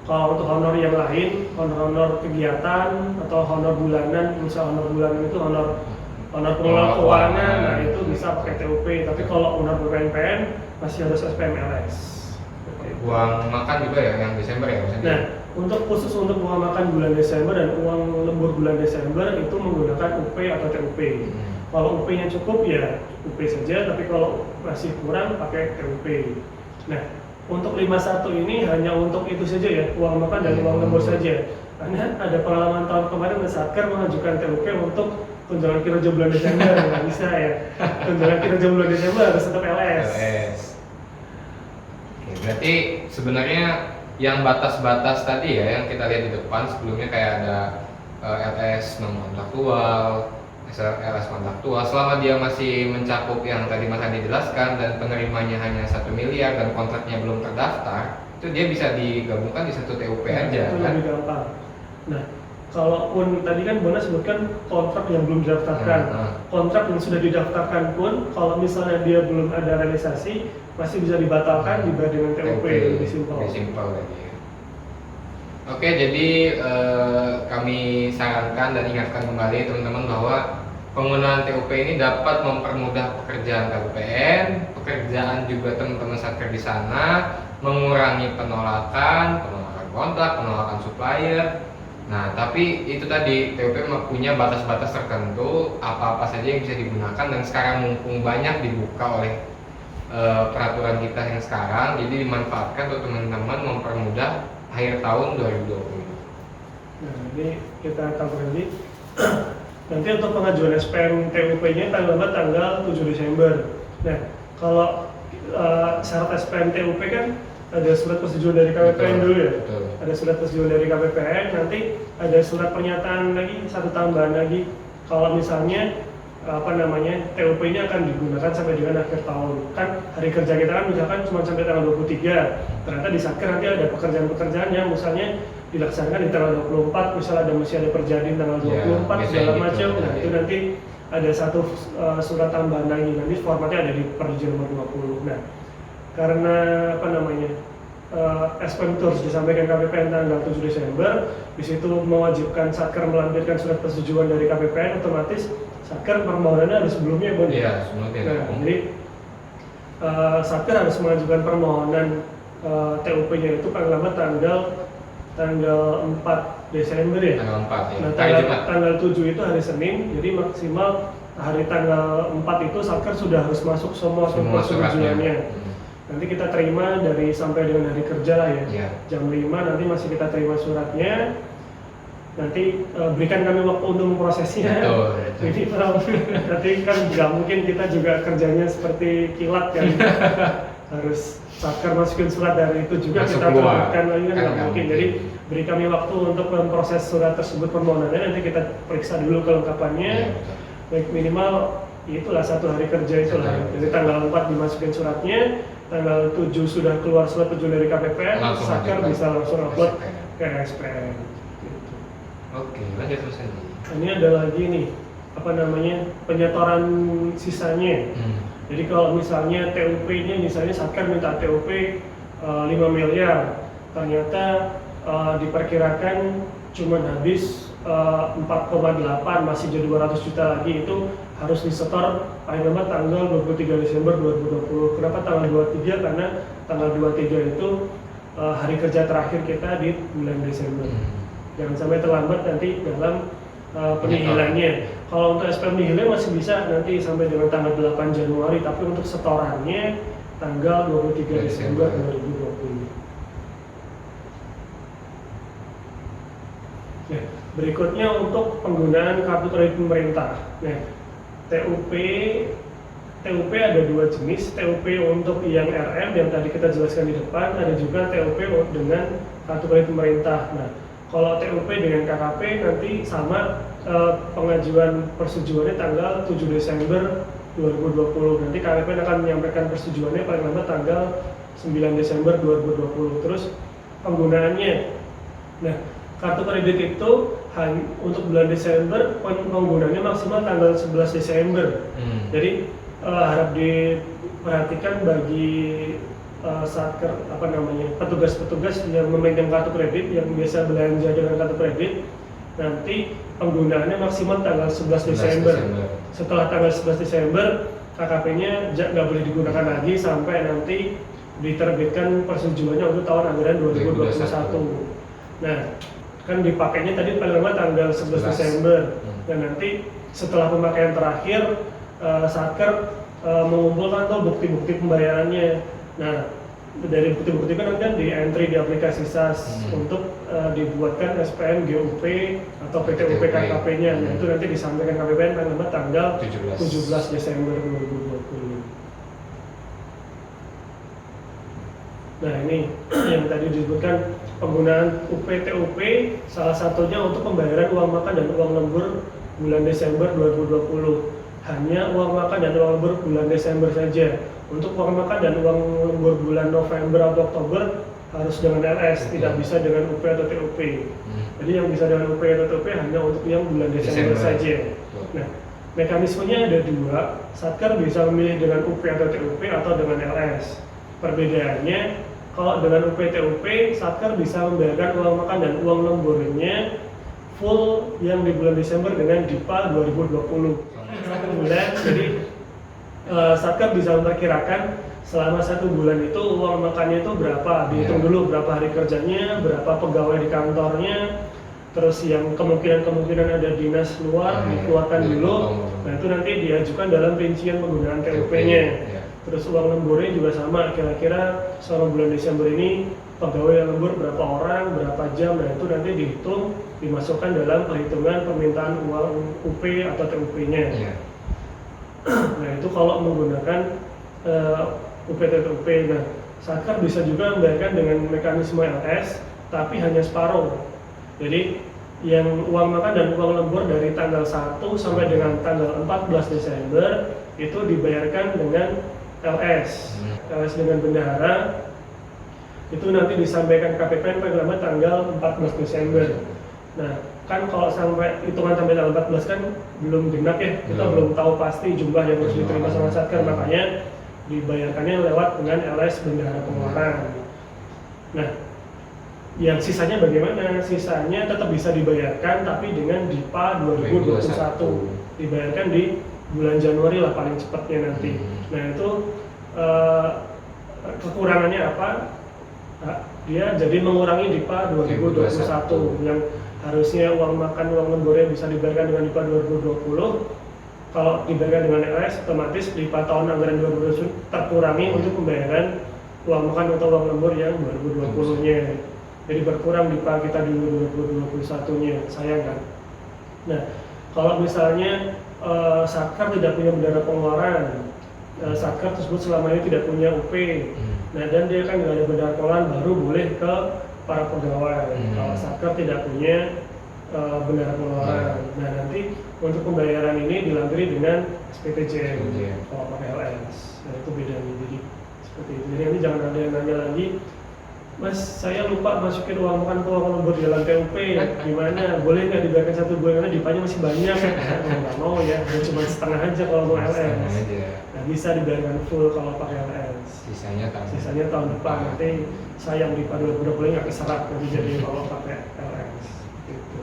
Kalau untuk honor yang lain, honor kegiatan atau honor bulanan, misal honor bulanan itu honor pengelola keuangan, nah itu bisa pakai TUP. Tapi kalau honor PPNPN masih harus SPM LS. Uang makan juga ya yang Desember ya maksudnya. Nah, khusus untuk uang makan bulan Desember dan uang lembur bulan Desember itu menggunakan UP atau TUP. Kalau UP-nya cukup ya UP saja, tapi kalau masih kurang pakai TUP. Nah, untuk 51 ini hanya untuk itu saja ya, uang makan dan uang lembur saja. Karena ada pengalaman tahun kemarin Satker mengajukan TUP untuk tunjangan kinerja bulan Desember, nggak bisa ya. Tunjangan kinerja bulan Desember harus tetap LS. Oke, berarti sebenarnya yang batas-batas tadi ya yang kita lihat di depan sebelumnya kayak ada LS non kontraktual, LS kontraktual, selama dia masih mencakup yang tadi Mas Andi jelaskan dan penerimanya hanya 1 miliar dan kontraknya belum terdaftar, itu dia bisa digabungkan di satu TUP aja Itu kan? lebih gampang. Nah, kalaupun tadi kan Bona sebutkan kontrak yang belum didaftarkan, kontrak yang sudah didaftarkan pun kalau misalnya dia belum ada realisasi masih bisa dibatalkan juga dengan TUP, lebih simpel. Lebih simpel lagi. Oke, jadi kami sarankan dan ingatkan kembali teman-teman bahwa penggunaan TUP ini dapat mempermudah pekerjaan KPPN, pekerjaan juga teman-teman satker di sana, mengurangi penolakan kontrak, penolakan supplier. Nah, tapi itu tadi TUP punya batas-batas tertentu, apa-apa saja yang bisa digunakan dan sekarang mumpung banyak dibuka oleh peraturan kita yang sekarang, jadi dimanfaatkan untuk teman-teman mempermudah akhir tahun 2020. Nah, ini kita tambah lagi. Nanti untuk pengajuan SPM TUP-nya tanggal 7 Desember. Nah, kalau syarat SPM TUP kan ada surat persetujuan dari KPPN dulu ya. Betul. Ada surat persetujuan dari KPPN, nanti ada surat pernyataan lagi, satu tambahan lagi. Kalau misalnya TUP ini akan digunakan sampai dengan akhir tahun. Kan hari kerja kita kan misalkan cuma sampai tanggal 23. Ternyata di Satker nanti ada pekerjaan-pekerjaan yang misalnya dilaksanakan di tanggal 24, misalnya masih ada perjanjian tanggal 24 segala macam. Nah, itu nanti ada satu surat tambahan lagi. Nanti formatnya ada di Perjanjian nomor 20. Nah, karena SPM itu harus disampaikan KPPN tanggal 7 Desember, di situ mewajibkan Satker melampirkan surat persetujuan dari KPPN, otomatis Satker permohonannya harus sebelumnya, Bon. Iya, sebelumnya. Nah, jadi Satker harus mengajukan permohonan TUP-nya itu paling lambat tanggal 4 Desember ya. Tanggal 4 ya. Nah, tanggal 7 itu hari Senin, jadi maksimal hari tanggal 4 itu Satker sudah harus masuk semua persetujuannya. Nanti kita terima sampai dengan hari kerja lah ya. Jam 5 nanti masih kita terima suratnya. Nanti berikan kami waktu untuk memprosesnya. Jadi nanti kan nggak mungkin kita juga kerjanya seperti kilat kan. Harus Satker masukin surat dari itu juga Masuk kita terbitkan lagi kan nggak mungkin. Jadi beri kami waktu untuk memproses surat tersebut permohonannya. Nanti kita periksa dulu kelengkapannya. Baik minimal itulah 1 hari kerja itulah. Jadi tanggal 4 dimasukin suratnya. Tanggal 7 sudah keluar surat persetujuan dari KPPN, Satker bisa langsung upload ke SPM. Gitu. Oke, lanjut terus ini. Ini ada lagi nih, penyetoran sisanya. Jadi kalau misalnya TUP-nya, misalnya Satker minta TUP 5 miliar, ternyata diperkirakan cuma habis 4,8, masih jadi 200 juta lagi, itu harus disetor paling lambat tanggal 23 Desember 2020. Kenapa tanggal 23? Karena tanggal 23 itu hari kerja terakhir kita di bulan Desember. Jangan sampai terlambat nanti dalam penihilannya. Kalau untuk SPM nihilnya masih bisa nanti sampai dengan tanggal 8 Januari, tapi untuk setorannya tanggal 23 Desember 2020. Nah, berikutnya untuk penggunaan kartu kredit pemerintah. Nah, TUP TUP ada dua jenis, TUP untuk yang RM yang tadi kita jelaskan di depan, ada juga TUP dengan kartu kredit pemerintah. Nah, kalau TUP dengan KKP nanti sama, pengajuan persetujuannya tanggal 7 Desember 2020. Nanti KPP akan menyampaikan persetujuannya paling lambat tanggal 9 Desember 2020. Terus penggunaannya, nah kartu kredit itu untuk bulan Desember penggunaannya maksimal tanggal 11 Desember. Jadi harap diperhatikan bagi satker petugas-petugas yang memegang kartu kredit yang biasa belanja dengan kartu kredit, nanti penggunaannya maksimal tanggal 11 Desember. Setelah tanggal 11 Desember KKP-nya nggak boleh digunakan lagi sampai nanti diterbitkan persetujuannya untuk tahun anggaran 2021. Nah, kan dipakainya tadi paling lama tanggal 11 Desember. Dan nanti setelah pemakaian terakhir satker mengumpulkan tuh bukti-bukti pembayarannya. Nah, dari bukti-bukti kan nanti di entry di aplikasi SAS untuk dibuatkan SPM GUP atau PTUP KKP-nya. Nah, itu nanti disampaikan KPPN paling lambat tanggal 17 Desember 2020. Nah, ini yang tadi disebutkan penggunaan UPTUP salah satunya untuk pembayaran uang makan dan uang lembur bulan Desember 2020. Hanya uang makan dan uang lembur bulan Desember saja. Untuk uang makan dan uang lembur bulan November atau Oktober harus dengan LS, tidak bisa dengan UP atau TUP. Jadi yang bisa dengan UP atau TUP hanya untuk yang bulan Desember saja. Nah, mekanismenya ada dua. Satker bisa memilih dengan UP atau TUP atau dengan LS. Perbedaannya, kalau dengan UP TUP, Satker bisa membayarkan uang makan dan uang lemburnya full yang di bulan Desember dengan DIPA 2020. Bulan, jadi Satker bisa memperkirakan selama 1 bulan itu uang makannya itu berapa, dihitung dulu berapa hari kerjanya, berapa pegawai di kantornya, terus yang kemungkinan ada dinas luar dikeluarkan dulu. Nah, itu nanti diajukan dalam rincian penggunaan TUP-nya. Terus uang lemburnya juga sama, kira-kira selama bulan Desember ini pegawai yang lembur berapa orang, berapa jam. Nah, itu nanti dihitung, dimasukkan dalam perhitungan permintaan uang UP atau TUP-nya. Nah, itu kalau menggunakan UP atau TUP. Nah, Satker bisa juga membayarkan dengan mekanisme LS, tapi hanya separuh. Jadi yang uang makan dan uang lembur dari tanggal 1 sampai dengan tanggal 14 Desember itu dibayarkan dengan LS. LS dengan bendahara itu nanti disampaikan KPPN paling lambat tanggal 14 Desember. Nah, kan kalau sampai hitungan sampai tanggal 14 kan belum genap ya, kita belum tahu pasti jumlah yang harus diterima sama Satker, makanya dibayarkannya lewat dengan LS bendahara pengeluaran. Nah, yang sisanya bagaimana? Sisanya tetap bisa dibayarkan tapi dengan DIPA 2021. Dibayarkan di bulan Januari lah paling cepatnya nanti. Nah, itu kekurangannya apa? Dia jadi mengurangi DIPA 2021 yang harusnya uang makan, uang lemburnya bisa dibayarkan dengan DIPA 2020. Kalau dibayarkan dengan LS, otomatis DIPA tahun anggaran 2020 terkurangi untuk pembayaran uang makan atau uang lembur yang 2020-nya. Jadi berkurang DIPA kita di 2021-nya, sayang kan? Nah, kalau misalnya Satker tidak punya bendahara pengeluaran, Satker tersebut selama ini tidak punya UP, nah dan dia kan nggak ada bendahara pengeluaran, baru boleh ke para pegawai. Kalau Satker tidak punya bendahara pengeluaran, nah nanti untuk pembayaran ini dilampiri dengan SPTJM kalau pakai LS. Nah, itu bedanya, jadi seperti itu. Jadi nanti jangan ada yang nanya lagi, Mas, saya lupa masukin uang makan ke uang lembur di dalam TUP, gimana? Boleh nggak dibayarkan 1 bulan karena DIPA-nya masih banyak? Nggak mau ya, cuma setengah aja kalau mau LS. Nah, bisa dibayarkan full kalau pakai LS. Sisanya tahun depan, nanti sayang DIPA 2020 nggak keserap nanti jadi kalau pakai LS. Gitu.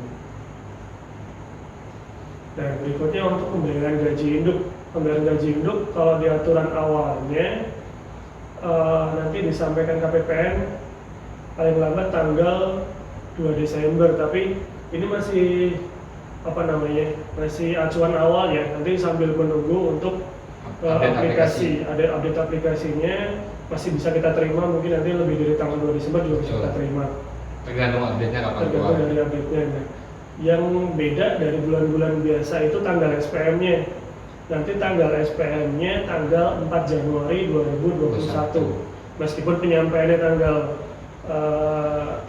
Dan berikutnya untuk pembayaran gaji induk. Pembayaran gaji induk kalau di aturan awalnya nanti disampaikan KPPN paling lambat tanggal 2 Desember, tapi ini masih masih acuan awal ya, nanti sambil menunggu untuk aplikasi, ada update aplikasinya masih bisa kita terima, mungkin nanti lebih dari tanggal 2 Desember juga bisa kita terima, tergantung update-nya kapan keluar. Tergantung dari update-nya. Nah, yang beda dari bulan-bulan biasa itu tanggal SPM-nya. nanti tanggal SPM-nya tanggal 4 Januari 2021. Meskipun penyampaiannya tanggal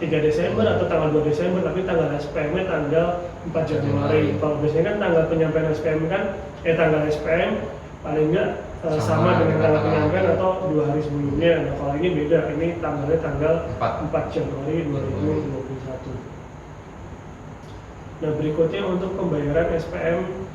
3 Desember atau tanggal 2 Desember, tapi tanggal SPM-nya tanggal 4 Januari. Kalau biasanya kan tanggal penyampaian SPM kan, tanggal SPM paling enggak sama dengan tanggal penyampaian atau 2 hari sebelumnya. Nah kalau ini beda, ini tanggalnya tanggal 4 Januari 2021. Nah berikutnya untuk pembayaran SPM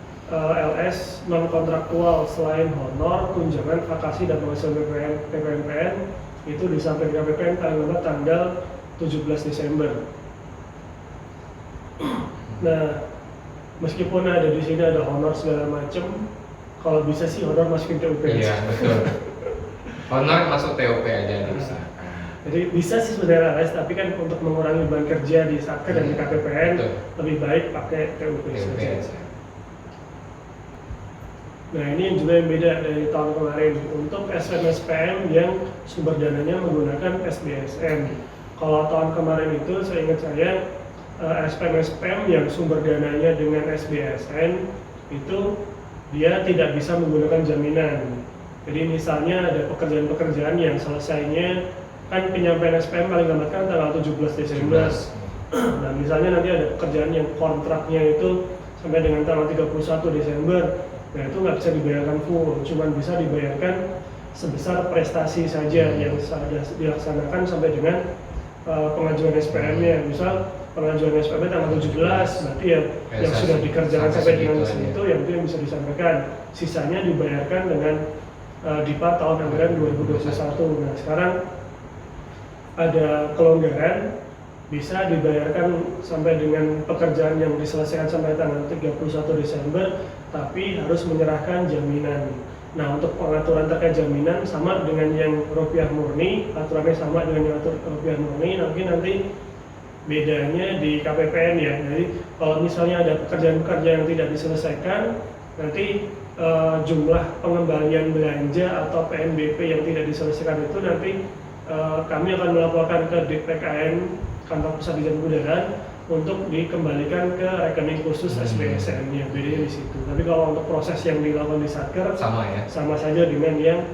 LS non kontraktual selain honor, tunjangan, vakasi dan penghasilan PPNPN itu disampaikan KPPN paling lambat tanggal 17 Desember. Nah meskipun ada di sini ada honor segala macam, kalau bisa sih honor masukin TUP. Iya betul. Honor masuk TUP aja bisa. Jadi bisa sih sebenarnya LS, tapi kan untuk mengurangi beban kerja di Satker dan di KPPN lebih baik pakai TUP saja. Nah ini juga yang beda dari tahun kemarin. Untuk SPM yang sumber dananya menggunakan SBSN. Kalau tahun kemarin itu saya ingat SPM yang sumber dananya dengan SBSN itu dia tidak bisa menggunakan jaminan. Jadi misalnya ada pekerjaan-pekerjaan yang selesainya kan penyampaian SPM paling lambat kan tanggal 17 Desember. Nah misalnya nanti ada pekerjaan yang kontraknya itu sampai dengan tanggal 31 Desember. Nah itu nggak bisa dibayarkan full, cuma bisa dibayarkan sebesar prestasi saja yang sudah dilaksanakan sampai dengan pengajuan SPM-nya. Misal pengajuan SPM tanggal 17, berarti ya yang sudah dikerjakan sampai dengan itu yang itu yang bisa disampaikan. Sisanya dibayarkan dengan DIPA tahun anggaran 2021. Nah sekarang ada kelonggaran, bisa dibayarkan sampai dengan pekerjaan yang diselesaikan sampai tanggal 31 Desember, tapi harus menyerahkan jaminan. Nah untuk pengaturan terkait jaminan sama dengan yang rupiah murni, aturannya sama dengan yang rupiah murni, nanti bedanya di KPPN ya. Jadi kalau misalnya ada pekerjaan-pekerjaan yang tidak diselesaikan, nanti jumlah pengembalian belanja atau PNBP yang tidak diselesaikan itu nanti kami akan melaporkan ke DPKN Kantor Pusat Dirjen Kebudayaan untuk dikembalikan ke rekening khusus SBSN-nya, bedanya di situ. Tapi kalau untuk proses yang dilakukan di Satker sama saja dengan yang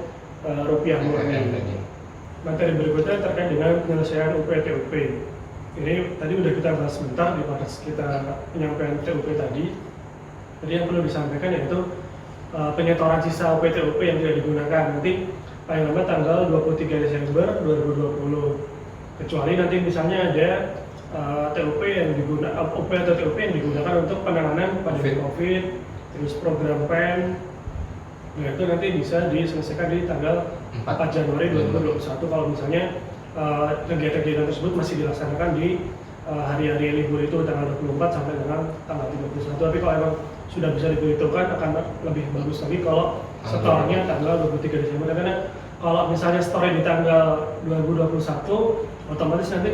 rupiah murni. Materi berikutnya terkait dengan penyelesaian UPTUP. Ini tadi udah kita bahas sebentar di pada kita penyampaian TUP tadi. Jadi yang perlu disampaikan yaitu penyetoran sisa UPTUP yang tidak digunakan nanti paling lambat tanggal 23 Desember 2020. Kecuali nanti misalnya ada TUP yang digunakan, UP atau TUP yang digunakan untuk penanganan pandemi COVID, terus program PEN. Nah itu nanti bisa diselesaikan di tanggal 4 Januari 2021 kalau misalnya kegiatan-kegiatan tersebut masih dilaksanakan di hari-hari libur itu tanggal 24 sampai dengan tanggal 31. Tapi kalau emang sudah bisa diperhitungkan akan lebih bagus lagi kalau setornya tanggal 23 Desember. Karena kalau misalnya store di tanggal 2021 otomatis nanti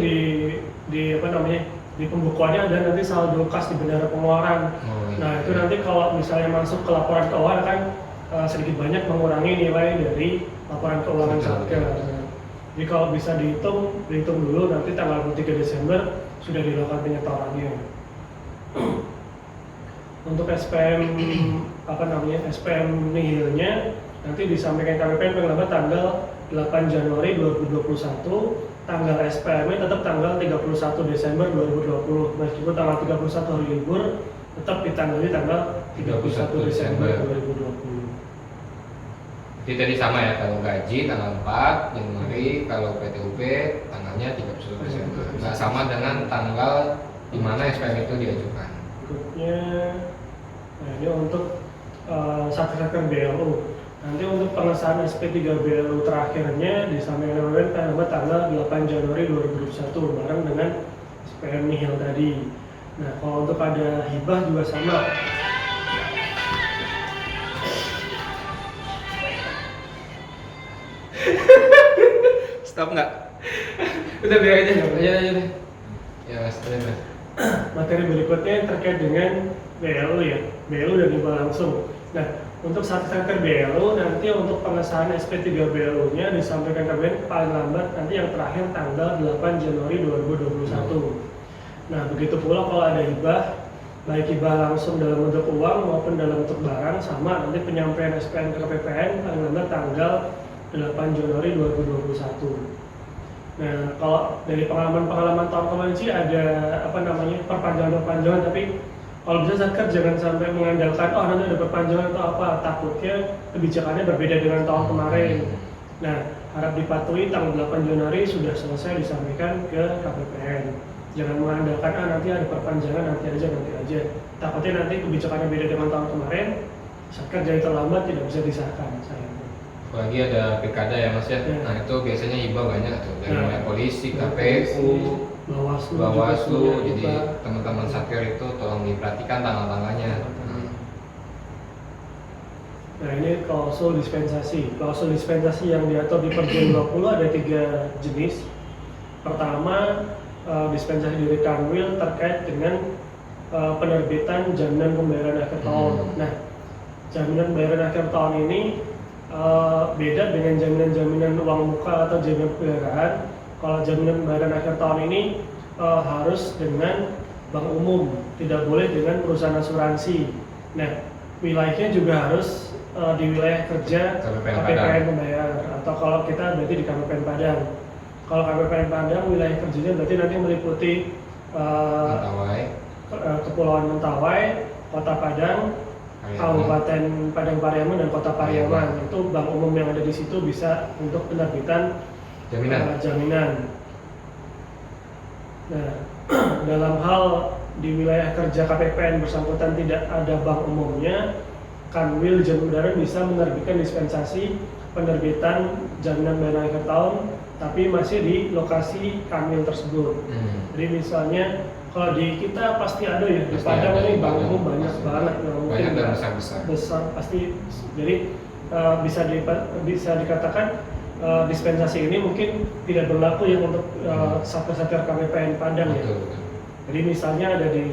di pembukuannya ada nanti saldo kas di bendara pengeluaran. Nah itu nanti kalau misalnya masuk ke laporan keuangan akan sedikit banyak mengurangi nilai dari laporan keuangan Satker. Jadi kalau bisa dihitung dulu nanti tanggal 23 Desember sudah dilakukan penyetorannya. Untuk SPM SPM nihilnya nanti disampaikan KPPN paling lambat tanggal 8 Januari 2021. Tanggal SPM-nya tetap tanggal 31 Desember 2020. Meskipun tanggal 31 hari libur, tetap ditanggali tanggal 31 Desember 2020. Jadi tadi sama ya, kalau gaji tanggal 4 Januari, kalau PTUP tanggalnya 31 Desember. Nggak sama dengan tanggal di mana SPM itu diajukan. Berikutnya, nah ini untuk Satker BLU. Nanti untuk pengesahan SP3 BLU terakhirnya disampaikan oleh tanggal 8 Januari 2021 bareng dengan SPM nihil tadi. Nah kalau untuk ada hibah juga sama. Stop nggak? Udah biar aja deh. Ya mas, mas. Materi berikutnya terkait dengan BLU ya, BLU dan hibah langsung. Nah untuk Satker BLU nanti untuk pengesahan SP3 BLU-nya disampaikan KPPN paling lambat nanti yang terakhir tanggal 8 Januari 2021. Nah begitu pula kalau ada hibah baik hibah langsung dalam bentuk uang maupun dalam bentuk barang, sama nanti penyampaian SPN ke KPPN paling lambat tanggal 8 Januari 2021. Nah, kalau dari pengalaman tahun kemarin sih ada perpanjangan, tapi kalau bisa Satker jangan sampai mengandalkan nanti ada perpanjangan atau apa, takutnya kebijakannya berbeda dengan tahun kemarin. Nah, harap dipatuhi tanggal 8 Januari sudah selesai disampaikan ke KPPN. Jangan mengandalkan nanti ada perpanjangan, nanti aja. Takutnya nanti kebijakannya beda dengan tahun kemarin, Satker jadi terlambat tidak bisa disahkan. Apalagi ada pilkada ya Mas ya. Nah itu biasanya hibah banyak tuh dari mulai polisi, KPU, Bawaslu. Jadi teman-teman Satker itu tolong diperhatikan tanggal-tanggalnya. Nah ini klausul dispensasi. Klausul dispensasi yang diatur di Perjen 20 ada 3 jenis. Pertama, dispensasi dari Kanwil terkait dengan penerbitan jaminan pembayaran akhir tahun. Nah, jaminan pembayaran akhir tahun ini beda dengan jaminan-jaminan uang muka atau jaminan pembayaran. Kalau jaminan pembayaran akhir tahun ini harus dengan bank umum, tidak boleh dengan perusahaan asuransi. Nah, wilayahnya juga harus di wilayah kerja KPPN pembayar, atau kalau kita berarti di KPPN Padang. Kalau KPPN Padang wilayah kerjanya berarti nanti meliputi Kepulauan Mentawai, Kota Padang, Kabupaten Padang Pariaman dan Kota Pariaman. Itu bank umum yang ada di situ bisa untuk penerbitan jaminan. Nah, dalam hal di wilayah kerja KPPN bersangkutan tidak ada bank umumnya, Kanwil Jasa Udara bisa menerbitkan dispensasi penerbitan jaminan pembayaran akhir tahun, tapi masih di lokasi Kanwil tersebut. Jadi misalnya kalau di kita pasti ada ya, di Padang ini bank umum banyak banget, banyak dan besar pasti. Jadi bisa dikatakan dispensasi ini mungkin tidak berlaku yang untuk satker KPPN Padang ya. Jadi misalnya ada di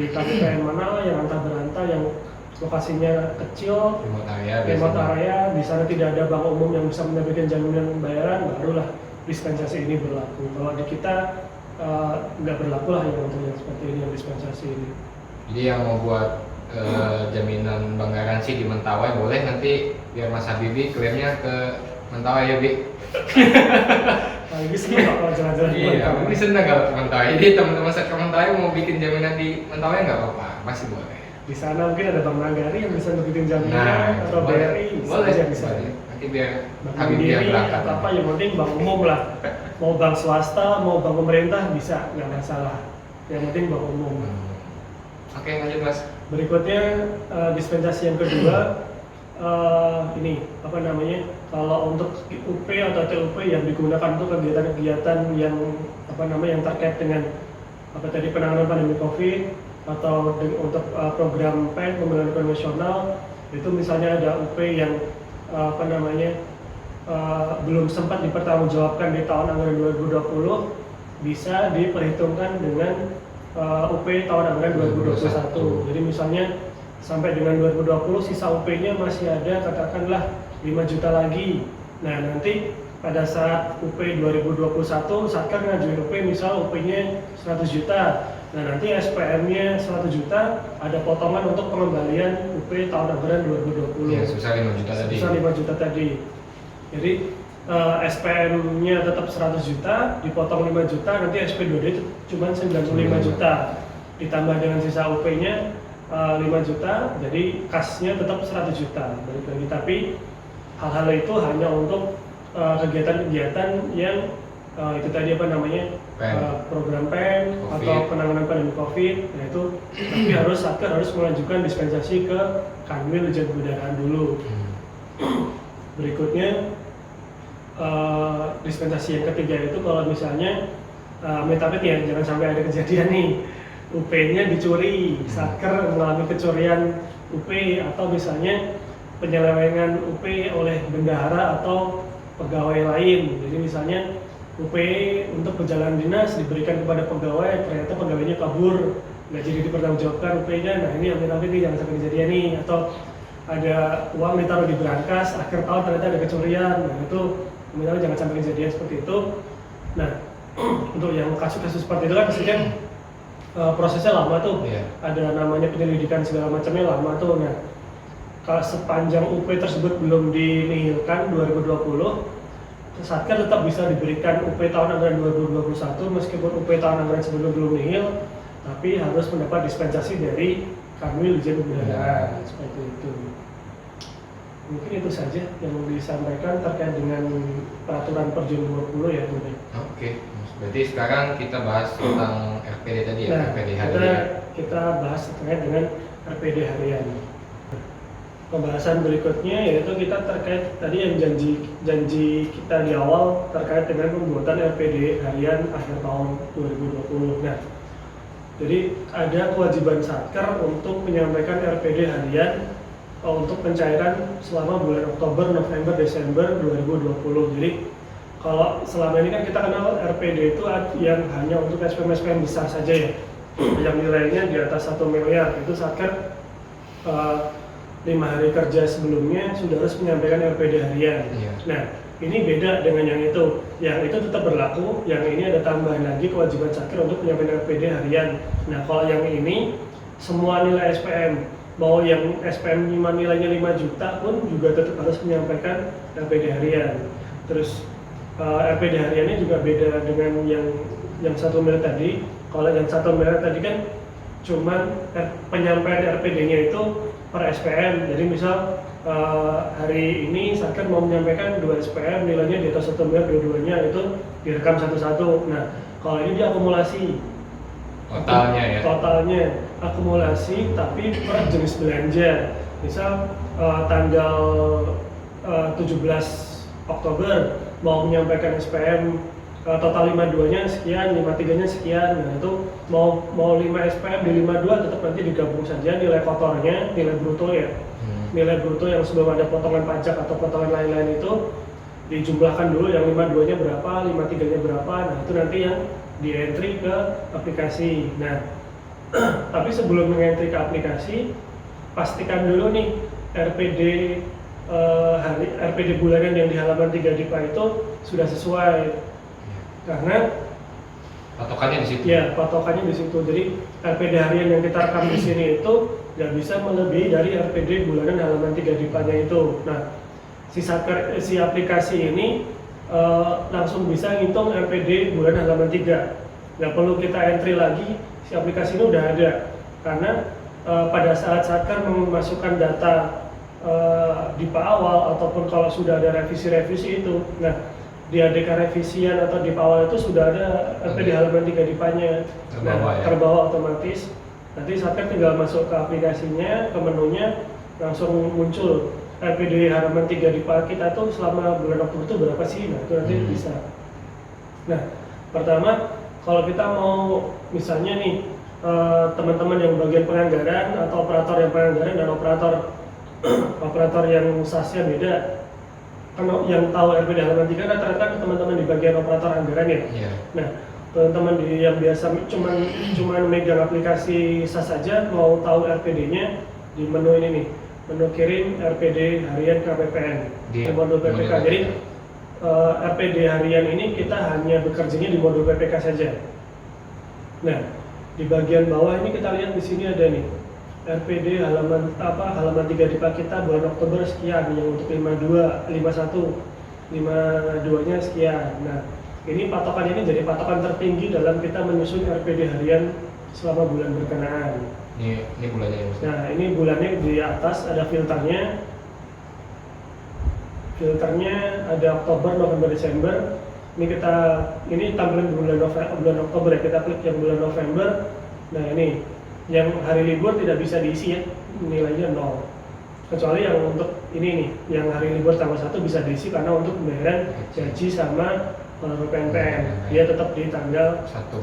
KPPN mana yang antah berantah yang lokasinya kecil, remote area, di sana tidak ada bank umum yang bisa menerbitkan jaminan pembayaran, barulah dispensasi ini berlaku. Kalau di kita nggak berlaku lah yang untuk yang seperti ini, yang dispensasi ini. Jadi yang mau buat jaminan bank garansi di Mentawai boleh, nanti biar Mas Habibi klaimnya ke Mentawai ya Bi. Habibie seneng kalau jalan-jalan di Mentawai. Iya, Mentawai. Habibie seneng kalau ke Mentawai. Jadi teman-teman ke Mentawai mau bikin jaminan di Mentawai nggak apa-apa, masih boleh. Di sana mungkin ada Bank Nagari yang bisa bikin jaminan, atau BRI boleh aja bisa. Nanti biar Bank Habibi yang Mandiri berangkat. atau apa yang penting bank umum lah. Mau bank swasta, mau bank pemerintah bisa, nggak masalah. Yang penting bank umum. Oke, lanjut Mas. Berikutnya dispensasi yang kedua, ini apa namanya? Kalau untuk UP atau TUP yang digunakan untuk kegiatan-kegiatan yang yang terkait dengan penanganan pandemi COVID atau untuk program PEN pemulihan ekonomi nasional, itu misalnya ada UP yang belum sempat dipertanggungjawabkan di tahun anggaran 2020, bisa diperhitungkan dengan UP tahun anggaran 2021. Jadi misalnya sampai dengan 2020 sisa UP-nya masih ada katakanlah 5 juta lagi. Nah, nanti pada saat UP 2021 Satker ngajuin UP misal UP-nya 100 juta. Nah, nanti SPM-nya 100 juta, ada potongan untuk pengembalian UP tahun anggaran 2020. Iya, susah 5 juta tadi. Susah 5 juta tadi. Jadi SPM-nya tetap 100 juta, dipotong 5 juta, nanti SP2D itu cuma 95 juta. Ditambah dengan sisa UP-nya 5 juta, jadi kasnya tetap 100 juta. Balik lagi, tapi hal-hal itu hanya untuk kegiatan-kegiatan yang itu tadi program PEN atau penanganan pandemi COVID. Nah itu tapi Satker harus mengajukan dispensasi ke Kanwil Jasa Udara dulu. Berikutnya dispensasi yang ketiga itu kalau misalnya amit-amit ya, jangan sampai ada kejadian nih UP-nya dicuri, Satker mengalami kecurian UP, atau misalnya penyelewengan UP oleh bendahara atau pegawai lain. Jadi misalnya UP untuk perjalanan dinas diberikan kepada pegawai, ternyata pegawainya kabur, nggak jadi dipertanggungjawabkan UP-nya. Nah ini amit-amit nih jangan sampai kejadian nih. Atau ada uang ditaruh di brankas, akhir tahun ternyata ada kecurian. Nah itu amit-amit jangan sampai kejadian seperti itu. Nah untuk yang kasus-kasus seperti itu kan pastinya prosesnya lama tuh. Iya. Ada namanya penyelidikan segala macamnya lama tuh. Nah, kalau sepanjang UP tersebut belum dinihilkan 2020, Satker tetap bisa diberikan UP tahun anggaran 2021 meskipun UP tahun anggaran sebelum belum nihil, tapi harus mendapat dispensasi dari Kanwil Dirjen Kebudayaan seperti itu. Mungkin itu saja yang disampaikan terkait dengan peraturan Perjun 20 ya Bu. Oke. Berarti sekarang kita bahas tentang RPD tadi ya, Nah, RPD harian. kita bahas terkait dengan RPD harian. Pembahasan berikutnya yaitu kita terkait tadi yang janji kita di awal terkait dengan pembuatan RPD harian akhir tahun 2020. Nah, jadi ada kewajiban Satker untuk menyampaikan RPD harian untuk pencairan selama bulan Oktober, November, Desember 2020. Jadi kalau selama ini kan kita kenal RPD itu yang hanya untuk SPM-SPM besar saja ya, yang nilainya di atas 1 miliar, itu Satker 5 hari kerja sebelumnya sudah harus menyampaikan RPD harian. Iya. Nah, ini beda dengan yang itu. Yang itu tetap berlaku, yang ini ada tambahan lagi kewajiban Satker untuk menyampaikan RPD harian. Nah, kalau yang ini semua nilai SPM, mau yang SPM 5 nilainya 5 juta pun juga tetap harus menyampaikan RPD harian. Terus RPD hariannya juga beda dengan yang 1 miliar tadi. Kalau yang 1 miliar tadi kan cuman penyampaian RPD-nya itu per SPM. Jadi misal hari ini Satker mau menyampaikan 2 SPM nilainya di atas 1 miliar, dua-duanya itu direkam satu-satu. Nah, kalau ini dia akumulasi Totalnya ya. Totalnya akumulasi tapi per jenis belanja. Misal tanggal 17 Oktober mau menyampaikan SPM total 52-nya sekian, 53-nya sekian. Nah, itu mau 5 SPM di 52 tetap nanti digabung saja nilai kotornya, nilai bruto ya. Nilai bruto yang sebelum ada potongan pajak atau potongan lain-lain itu dijumlahkan dulu yang 52-nya berapa, 53-nya berapa. Nah, itu nanti yang di-entry ke aplikasi. Nah, tapi sebelum meng-entry ke aplikasi, pastikan dulu nih RPD RPD bulanan yang di halaman 3 DIPA itu sudah sesuai. Karena Patokannya di situ. ya, patokannya di situ. Jadi RPD harian yang kita rekam di sini itu nggak bisa melebihi dari RPD bulanan halaman 3 DIPA-nya itu. Nah, si aplikasi ini langsung bisa ngitung RPD bulan halaman 3. Nggak perlu kita entry lagi, si aplikasi ini udah ada. Karena pada saat Satker memasukkan data DIPA awal ataupun kalau sudah ada revisi-revisi itu, nah di ADK revisian atau DIPA awal itu sudah ada RPD halaman 3 DIPA-nya. Terbawa otomatis. Nanti Satker tinggal masuk ke aplikasinya, ke menunya, langsung muncul RPD halaman 3 DIPA kita tuh selama bulan Oktober itu berapa sih? Nah, itu nanti bisa. Nah, pertama kalau kita mau misalnya nih teman-teman yang bagian penganggaran atau operator yang penganggaran dan operator yang SAS-nya beda. Kan yang tahu RPD halaman 3 rata-rata teman-teman di bagian operator anggaran ya. Iya. Nah, teman-teman yang biasa cuman megang aplikasi SAS saja mau tahu RPD-nya di menu ini nih. Menu kirim RPD harian KPPN di modul PPK. Jadi RPD harian ini kita hanya bekerjanya di modul PPK saja. Nah, di bagian bawah ini kita lihat di sini ada nih RPD halaman 3 DIPA kita bulan Oktober sekian, yang untuk 52, 51, 52-nya sekian. Nah, ini patokan ini jadi patokan tertinggi dalam kita menyusun RPD harian selama bulan berkenaan. Ini bulannya ya. Nah, ini bulannya di atas ada filternya. Filternya ada Oktober, November, Desember. Ini tampilan bulan Oktober ya, kita klik yang bulan November. Nah, ini yang hari libur tidak bisa diisi ya, nilainya 0. Kecuali yang untuk ini nih, yang hari libur tanggal 1 bisa diisi karena untuk pembayaran gaji sama PNPN. Dia tetap di tanggal 1.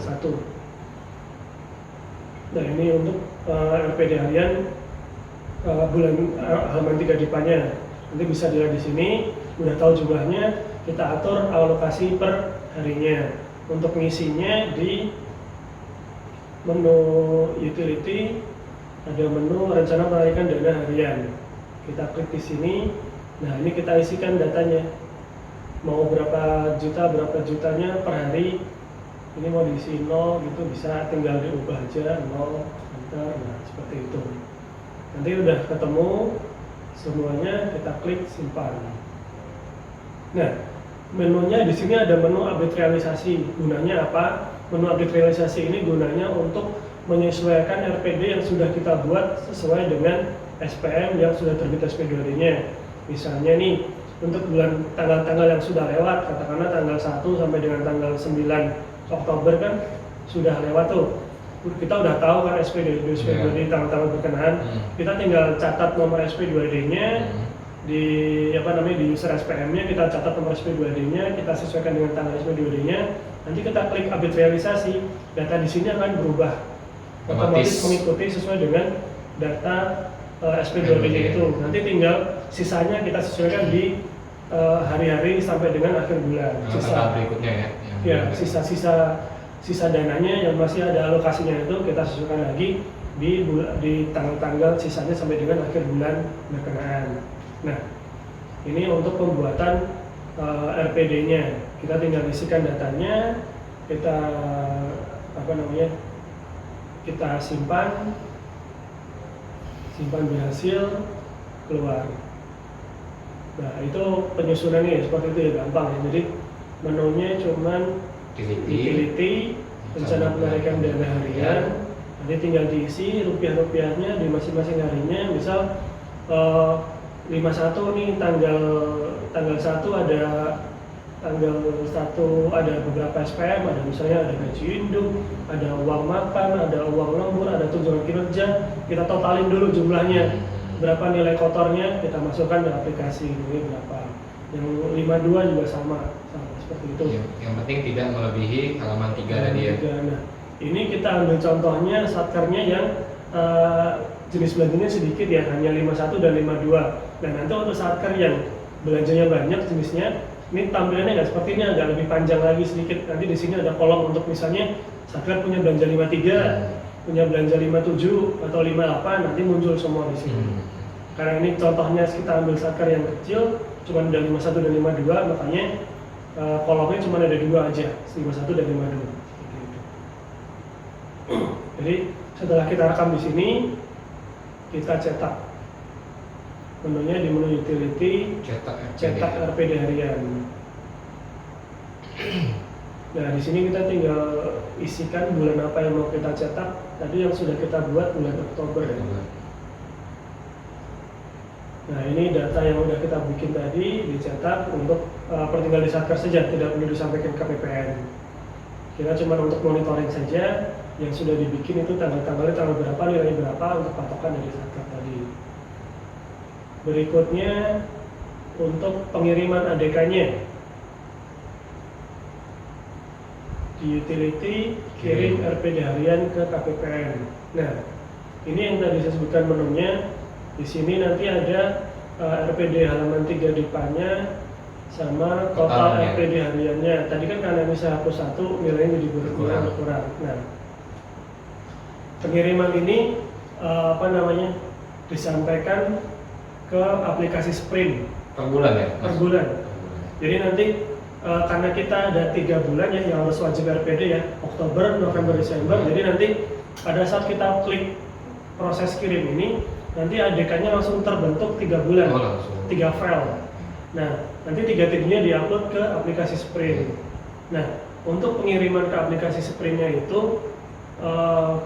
Nah, ini untuk RPD harian bulan halaman 3 DIPA-nya. Nanti bisa dilihat di sini, udah tahu jumlahnya, kita atur alokasi per harinya. Untuk ngisinya di menu utility ada menu rencana penarikan dana harian. Kita klik di sini. Nah, ini kita isikan datanya. Mau berapa jutanya per hari. ini mau diisi 0 gitu, bisa tinggal diubah aja 0 enter, nah seperti itu. Nanti udah ketemu semuanya, kita klik simpan. Nah, menunya di sini ada menu update realisasi. Gunanya apa? Menu update realisasi ini gunanya untuk menyesuaikan RPD yang sudah kita buat sesuai dengan SPM yang sudah terbit SP2D-nya. Misalnya nih, untuk bulan tanggal-tanggal yang sudah lewat, katakanlah tanggal 1 sampai dengan tanggal 9 Oktober kan sudah lewat tuh. Kita udah tahu kan SP2D tanggal-tanggal berkenaan. Kita tinggal catat nomor SP2D-nya di di user SPM-nya, kita catat nomor SP2D-nya, kita sesuaikan dengan tanggal SP2D-nya. Nanti kita klik update realisasi, data di sini akan berubah otomatis mengikuti sesuai dengan data SP2D-nya itu. Nanti tinggal sisanya kita sesuaikan di hari-hari sampai dengan akhir bulan. Sisa berikutnya ya. Ya, sisa dananya yang masih ada alokasinya itu kita sesuaikan lagi di tanggal-tanggal sisanya sampai dengan akhir bulan berkenaan. Nah, ini untuk pembuatan RPD-nya. Kita tinggal isikan datanya, kita kita simpan berhasil, keluar. Nah, itu penyusunannya seperti itu ya, gampang ya. Jadi menunya cuman utility, rencana penarikan dana harian, nanti tinggal diisi rupiah-rupiahnya di masing-masing harinya. Misal 51 nih tanggal 1 ada tanggal 1 ada beberapa SPM, ada misalnya ada gaji induk, ada uang makan, ada uang lembur, ada tunjangan kinerja. Kita totalin dulu jumlahnya, berapa nilai kotornya, kita masukkan ke aplikasi ini berapa. Yang 52 juga sama seperti itu. Yang penting tidak melebihi halaman 3 tadi ya. Nah, ini kita ambil contohnya satkernya yang jenis belanjanya sedikit ya, hanya 51 dan 52. Dan nanti untuk satker yang belanjanya banyak jenisnya, ini tampilannya nggak seperti ini, agak lebih panjang lagi sedikit. Nanti di sini ada kolom untuk misalnya satker punya belanja 53, punya belanja 57 atau 58, nanti muncul semua di sini. Karena ini contohnya kita ambil satker yang kecil, cuma ada 51 dan 52, makanya kolomnya cuma ada 2 aja, 51 dan 52. Jadi setelah kita rekam di sini, kita cetak. Menunya di menu utility, cetak RPD harian. Nah, di sini kita tinggal isikan bulan apa yang mau kita cetak. Tadi yang sudah kita buat bulan Oktober ya. Nah, ini data yang sudah kita bikin tadi dicetak untuk pertinggal di satker saja, tidak perlu disampaikan ke PPN. Kita cuma untuk monitoring saja, yang sudah dibikin itu tanggal-tanggalnya tanggal berapa, nilainya berapa untuk patokan dari satker tadi. Berikutnya untuk pengiriman ADK-nya. Di utility, kirim RPD harian ke KPPN. Nah, ini yang tadi saya sebutkan menunya. Di sini nanti ada RPD halaman 3 DIPA-nya sama total RPD hariannya. Tadi kan karena ini saya hapus 1, nilainya jadi berkurang. Nah, pengiriman ini disampaikan ke aplikasi Sprint per bulan ya? Per bulan. Jadi nanti karena kita ada 3 bulan ya yang harus wajib RPD ya, Oktober, November, Desember. Jadi nanti pada saat kita klik proses kirim ini, nanti ADK-nya langsung terbentuk 3 bulan, 3 file. Nah, nanti 3-3-nya diupload ke aplikasi Sprint. Nah, untuk pengiriman ke aplikasi Sprint-nya itu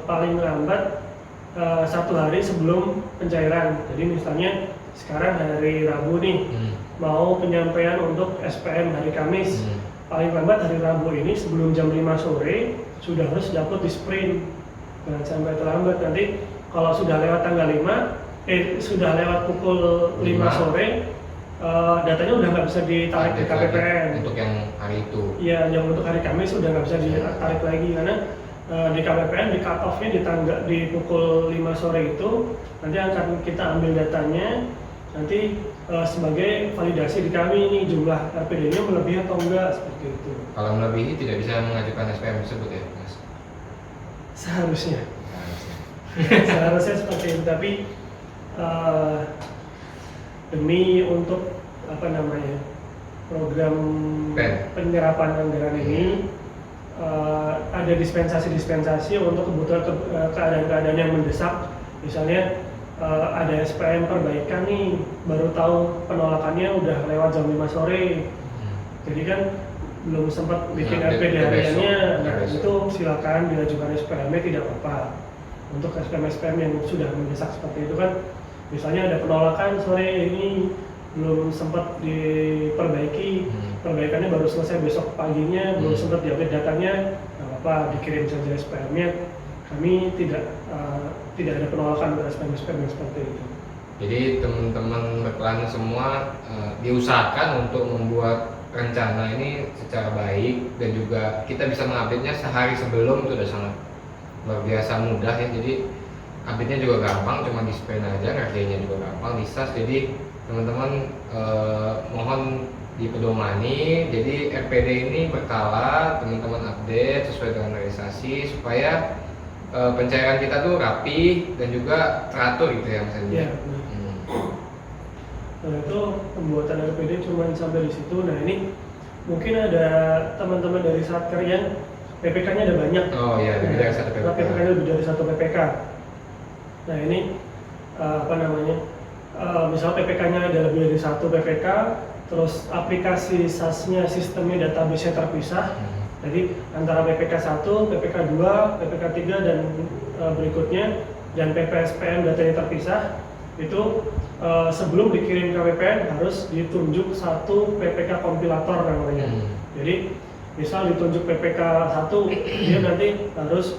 paling lambat 1 hari sebelum pencairan. Jadi misalnya sekarang hari Rabu nih, mau penyampaian untuk SPM hari Kamis, paling lambat hari Rabu ini sebelum jam 5 sore sudah harus diupload di Sprint. Jangan sampai terlambat, nanti kalau sudah lewat tanggal 5, sudah lewat pukul 5 sore, datanya udah nggak bisa ditarik di KPPN. Untuk yang hari itu? Iya, yang untuk hari Kamis sudah nggak bisa ditarik lagi, karena di KPPN di cut off-nya di pukul 5 sore itu, nanti akan kita ambil datanya, nanti sebagai validasi di kami ini jumlah RPD-nya melebihi atau enggak, seperti itu. Kalau melebihi tidak bisa mengajukan SPM tersebut ya, Mas? Seharusnya. Seharusnya seperti itu, tapi demi untuk program penyerapan anggaran ini, ada dispensasi-dispensasi untuk kebutuhan keadaan-keadaan yang mendesak. Misalnya ada SPM perbaikan nih, baru tahu penolakannya udah lewat jam 5 sore. Jadi kan belum sempat bikin RPD hariannya, nah itu silakan diajukan SPM-nya, tidak apa-apa. Untuk SPM-SPM yang sudah mendesak seperti itu kan, misalnya ada penolakan sore ini belum sempat diperbaiki, perbaikannya baru selesai besok paginya, belum sempat diupdate datanya, nggak apa-apa, dikirim saja SPM-nya. Kami tidak ada penolakan pada SPM-SPM yang seperti itu. Jadi teman-teman berkelana semua diusahakan untuk membuat rencana ini secara baik, dan juga kita bisa mengupdate-nya sehari sebelum, itu udah sangat luar biasa mudah ya. Jadi update-nya juga gampang, cuma di-scan aja, ngerjainnya juga gampang, bisa. Jadi teman-teman mohon dipedomani. Jadi RPD ini berkala, teman-teman update sesuai dengan realisasi supaya pencairan kita tuh rapi dan juga teratur gitu ya Mas Andi. Iya. Nah itu pembuatan RPD cuma sampai di situ. Nah ini mungkin ada teman-teman dari Satker yang PPK-nya ada banyak. Oh iya, lebih dari satu PPK. PPK-nya lebih dari satu PPK. Nah ini misal PPK-nya ada lebih dari satu PPK, terus aplikasi SAS-nya, sistemnya, database-nya terpisah. Jadi antara PPK 1, PPK 2, PPK 3 dan berikutnya, dan PPSPM datanya terpisah, itu sebelum dikirim ke PPN harus ditunjuk satu PPK kompilator namanya. Jadi misal ditunjuk PPK 1, dia nanti harus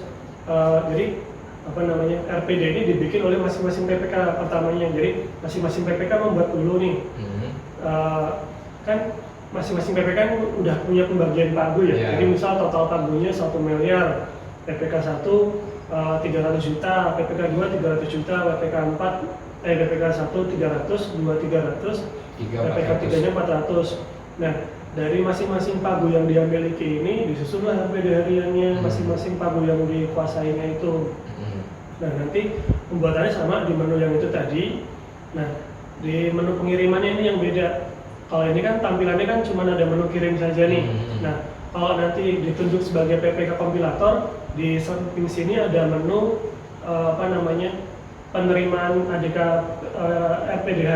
jadi RPD ini dibikin oleh masing-masing PPK pertamanya. Jadi masing-masing PPK membuat dulu nih. Kan masing-masing PPK kan udah punya pembagian pagu ya. Yeah. Jadi misal total pagunya 1 miliar, PPK 1 300 juta, PPK 2 300 juta, PPK 1 300, 2 300, PPK 3 nya 400. Nah, dari masing-masing pagu yang dia miliki ini disusunlah RPD hariannya masing-masing pagu yang dikuasainya itu. Nah, nanti pembuatannya sama di menu yang itu tadi. Nah, di menu pengirimannya ini yang beda. Kalau ini kan tampilannya kan cuma ada menu kirim saja nih. Nah, kalau nanti ditunjuk sebagai PPK kompilator, di samping sini ada menu penerimaan ADK RPDH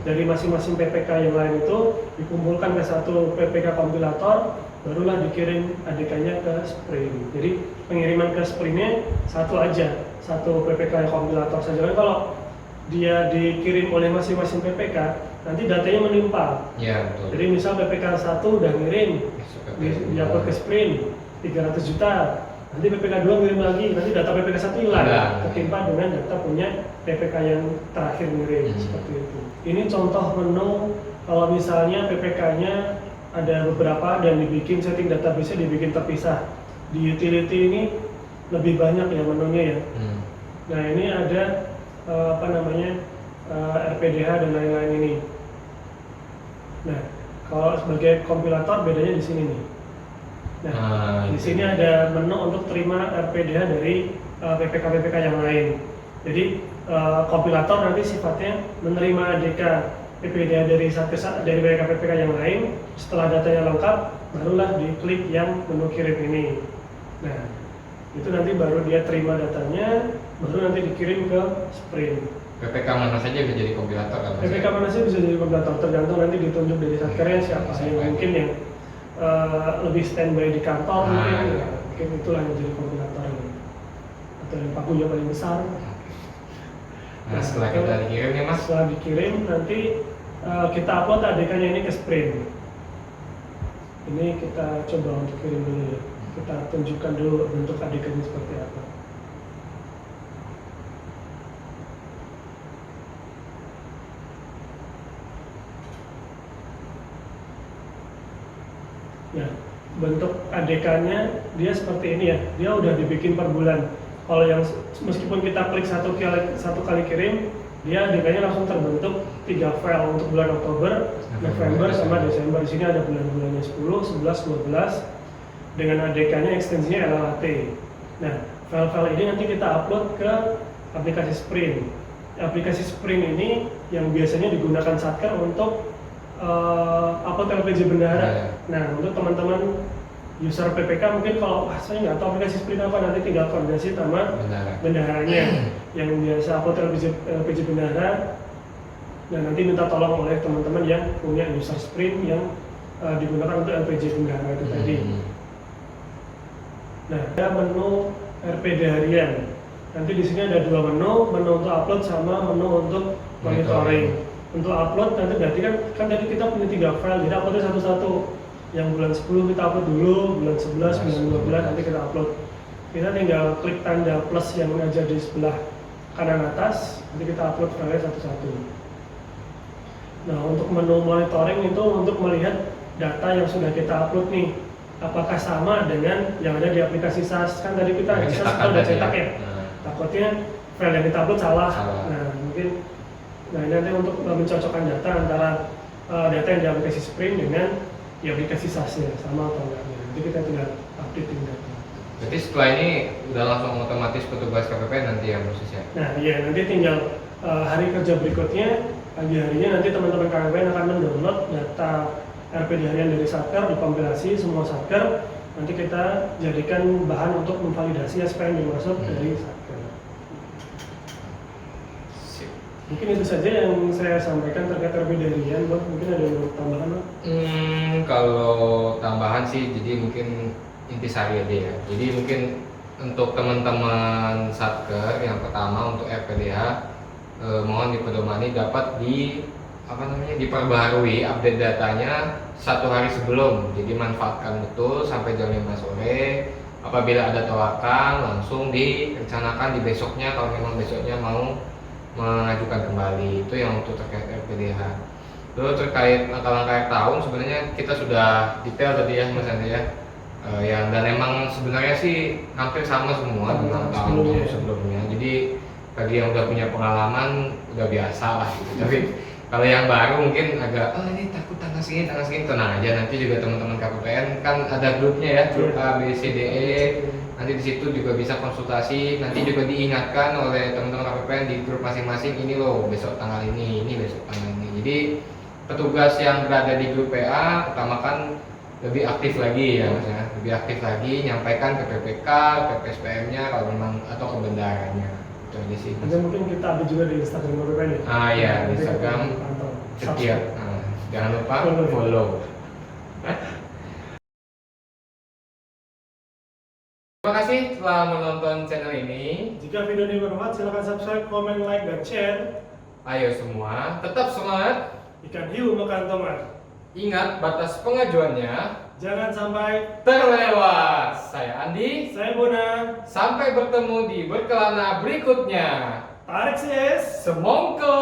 dari masing-masing PPK yang lain itu dikumpulkan ke satu PPK kompilator, barulah dikirim ADK-nya ke Sprint. Jadi pengiriman ke Sprint-nya satu aja, satu PPK kompilator saja. Kalau dia dikirim oleh masing-masing PPK, nanti datanya menimpal. Ya, betul. Jadi misal PPK 1 udah ngirim, diupload ke Sprint 300 juta, nanti PPK 2 ngirim lagi, nanti data PPK 1 hilang, ketimpa dengan data punya PPK yang terakhir ngirim, seperti itu. Ini contoh menu kalau misalnya PPK-nya ada beberapa dan dibikin setting database-nya dibikin terpisah. Di utility ini lebih banyak ya menunya ya. Nah ini ada RPDH dan lain-lain ini. Nah, kalau sebagai kompilator bedanya di sini nih. Nah, di sini ada menu untuk terima RPDH dari PPK-PPK yang lain. Jadi kompilator nanti sifatnya menerima ADK PPDH dari PPK-PPK yang lain. Setelah datanya lengkap, barulah diklik yang menu kirim ini. Nah, itu nanti baru dia terima datanya, baru nanti dikirim ke Sprint. PPK mana saja bisa jadi kompilator kan? PPK mana saja bisa jadi kompilator, tergantung nanti ditunjuk dari satkernya siapa yang mungkin yang lebih standby di kantor mungkin itulah yang jadi kompilator atau yang pagunya paling besar. Nah, setelah kita dikirim ya Mas? Setelah dikirim nanti kita upload ADK-nya ini ke Sprint. Ini kita coba untuk kirim dulu ya. Kita tunjukkan dulu bentuk ADK-nya seperti apa. Ya, bentuk ADK-nya dia seperti ini ya. Dia udah dibikin per bulan. Kalau yang meskipun kita klik satu kali kirim, dia ADK-nya langsung terbentuk 3 file untuk bulan Oktober, November sama Desember. Di sini ada bulan-bulannya 10, 11, 12 dengan ADK-nya ekstensinya LLAT. Nah, file-file ini nanti kita upload ke aplikasi Sprint. Aplikasi Sprint ini yang biasanya digunakan Satker untuk upload LPJ bendahara. Nah, untuk teman-teman user PPK mungkin kalau saya nggak tahu aplikasi sprint apa, nanti tinggal koordinasi sama Bendara. bendaharanya yang biasa upload LPG bendahara. Nah, nanti minta tolong oleh teman-teman yang punya user sprint yang digunakan untuk LPG bendahara itu tadi. Nah, ada menu RPD harian. Nanti di sini ada dua menu untuk upload sama menu untuk monitoring. Untuk upload nanti berarti kan tadi kita punya 3 file, jadi uploadnya satu-satu. Yang bulan 10 kita upload dulu, bulan 11, bulan 12 nanti kita upload. Kita tinggal klik tanda plus yang ada di sebelah kanan atas, nanti kita upload file satu-satu. Nah, untuk menu monitoring itu untuk melihat data yang sudah kita upload nih, apakah sama dengan yang ada di aplikasi SaaS. Kan tadi kita di SaaS kita udah cetak ya. Takutnya file yang kita upload salah. Nah, mungkin ini nanti untuk mencocokkan data antara data yang di aplikasi Sprint dengan di aplikasi SaaS-nya sama atau enggak. Nanti kita tinggal updating data. Berarti setelah ini udah langsung otomatis petugas KPPN nanti ya prosesnya? Nah iya, nanti tinggal hari kerja berikutnya, pagi harinya nanti teman-teman KPPN akan mendownload data RPD harian dari Satker, dikompilasi semua Satker, nanti kita jadikan bahan untuk memvalidasi SPM yang masuk dari Satker. Mungkin itu saja yang saya sampaikan terkait RPD harian, Bang. Mungkin ada yang mau tambahan, Bang? Kalau tambahan sih, jadi mungkin intisari aja ya. Jadi mungkin untuk teman-teman Satker yang pertama untuk RPDH mohon dipedomani dapat diperbaharui update datanya 1 hari sebelum. Jadi manfaatkan betul sampai jam 5 sore. Apabila ada tolakan langsung direncanakan di besoknya kalau memang besoknya mau mengajukan kembali. Itu yang untuk terkait RPDH. Lalu terkait langkah-langkah tahun sebenarnya kita sudah detail tadi ya Mas Andri ya. Dan emang sebenarnya sih hampir sama semua dengan tahun sebelumnya. Jadi bagi yang udah punya pengalaman udah biasa lah gitu. Tapi kalau yang baru mungkin agak ini takut tanggal segini tenang aja. Nanti juga teman-teman KPPN kan ada grupnya ya, grup A, B, C, D, E. Nanti di situ juga bisa konsultasi. Nanti juga diingatkan oleh teman-teman KPPN di grup masing-masing, ini loh besok tanggal ini besok tanggal ini. Jadi petugas yang berada di grup PA utamakan lebih aktif lagi ya Mas ya, lebih aktif lagi nyampaikan ke PPK, ke PSPM-nya kalau memang atau ke bendaranya. Itu aja sih. Nanti mungkin kita update juga di Instagram KPPN ya. Iya, di Instagram setiap. Jangan lupa follow. Terima kasih telah menonton channel ini. Jika video ini bermanfaat, silakan subscribe, komen, like, dan share. Ayo semua, tetap semangat. Ikan hiu makan tomat. Ingat batas pengajuannya. Jangan sampai terlewat. Saya Andi. Saya Bona. Sampai bertemu di berkelana berikutnya. Tarik sis. Semongko.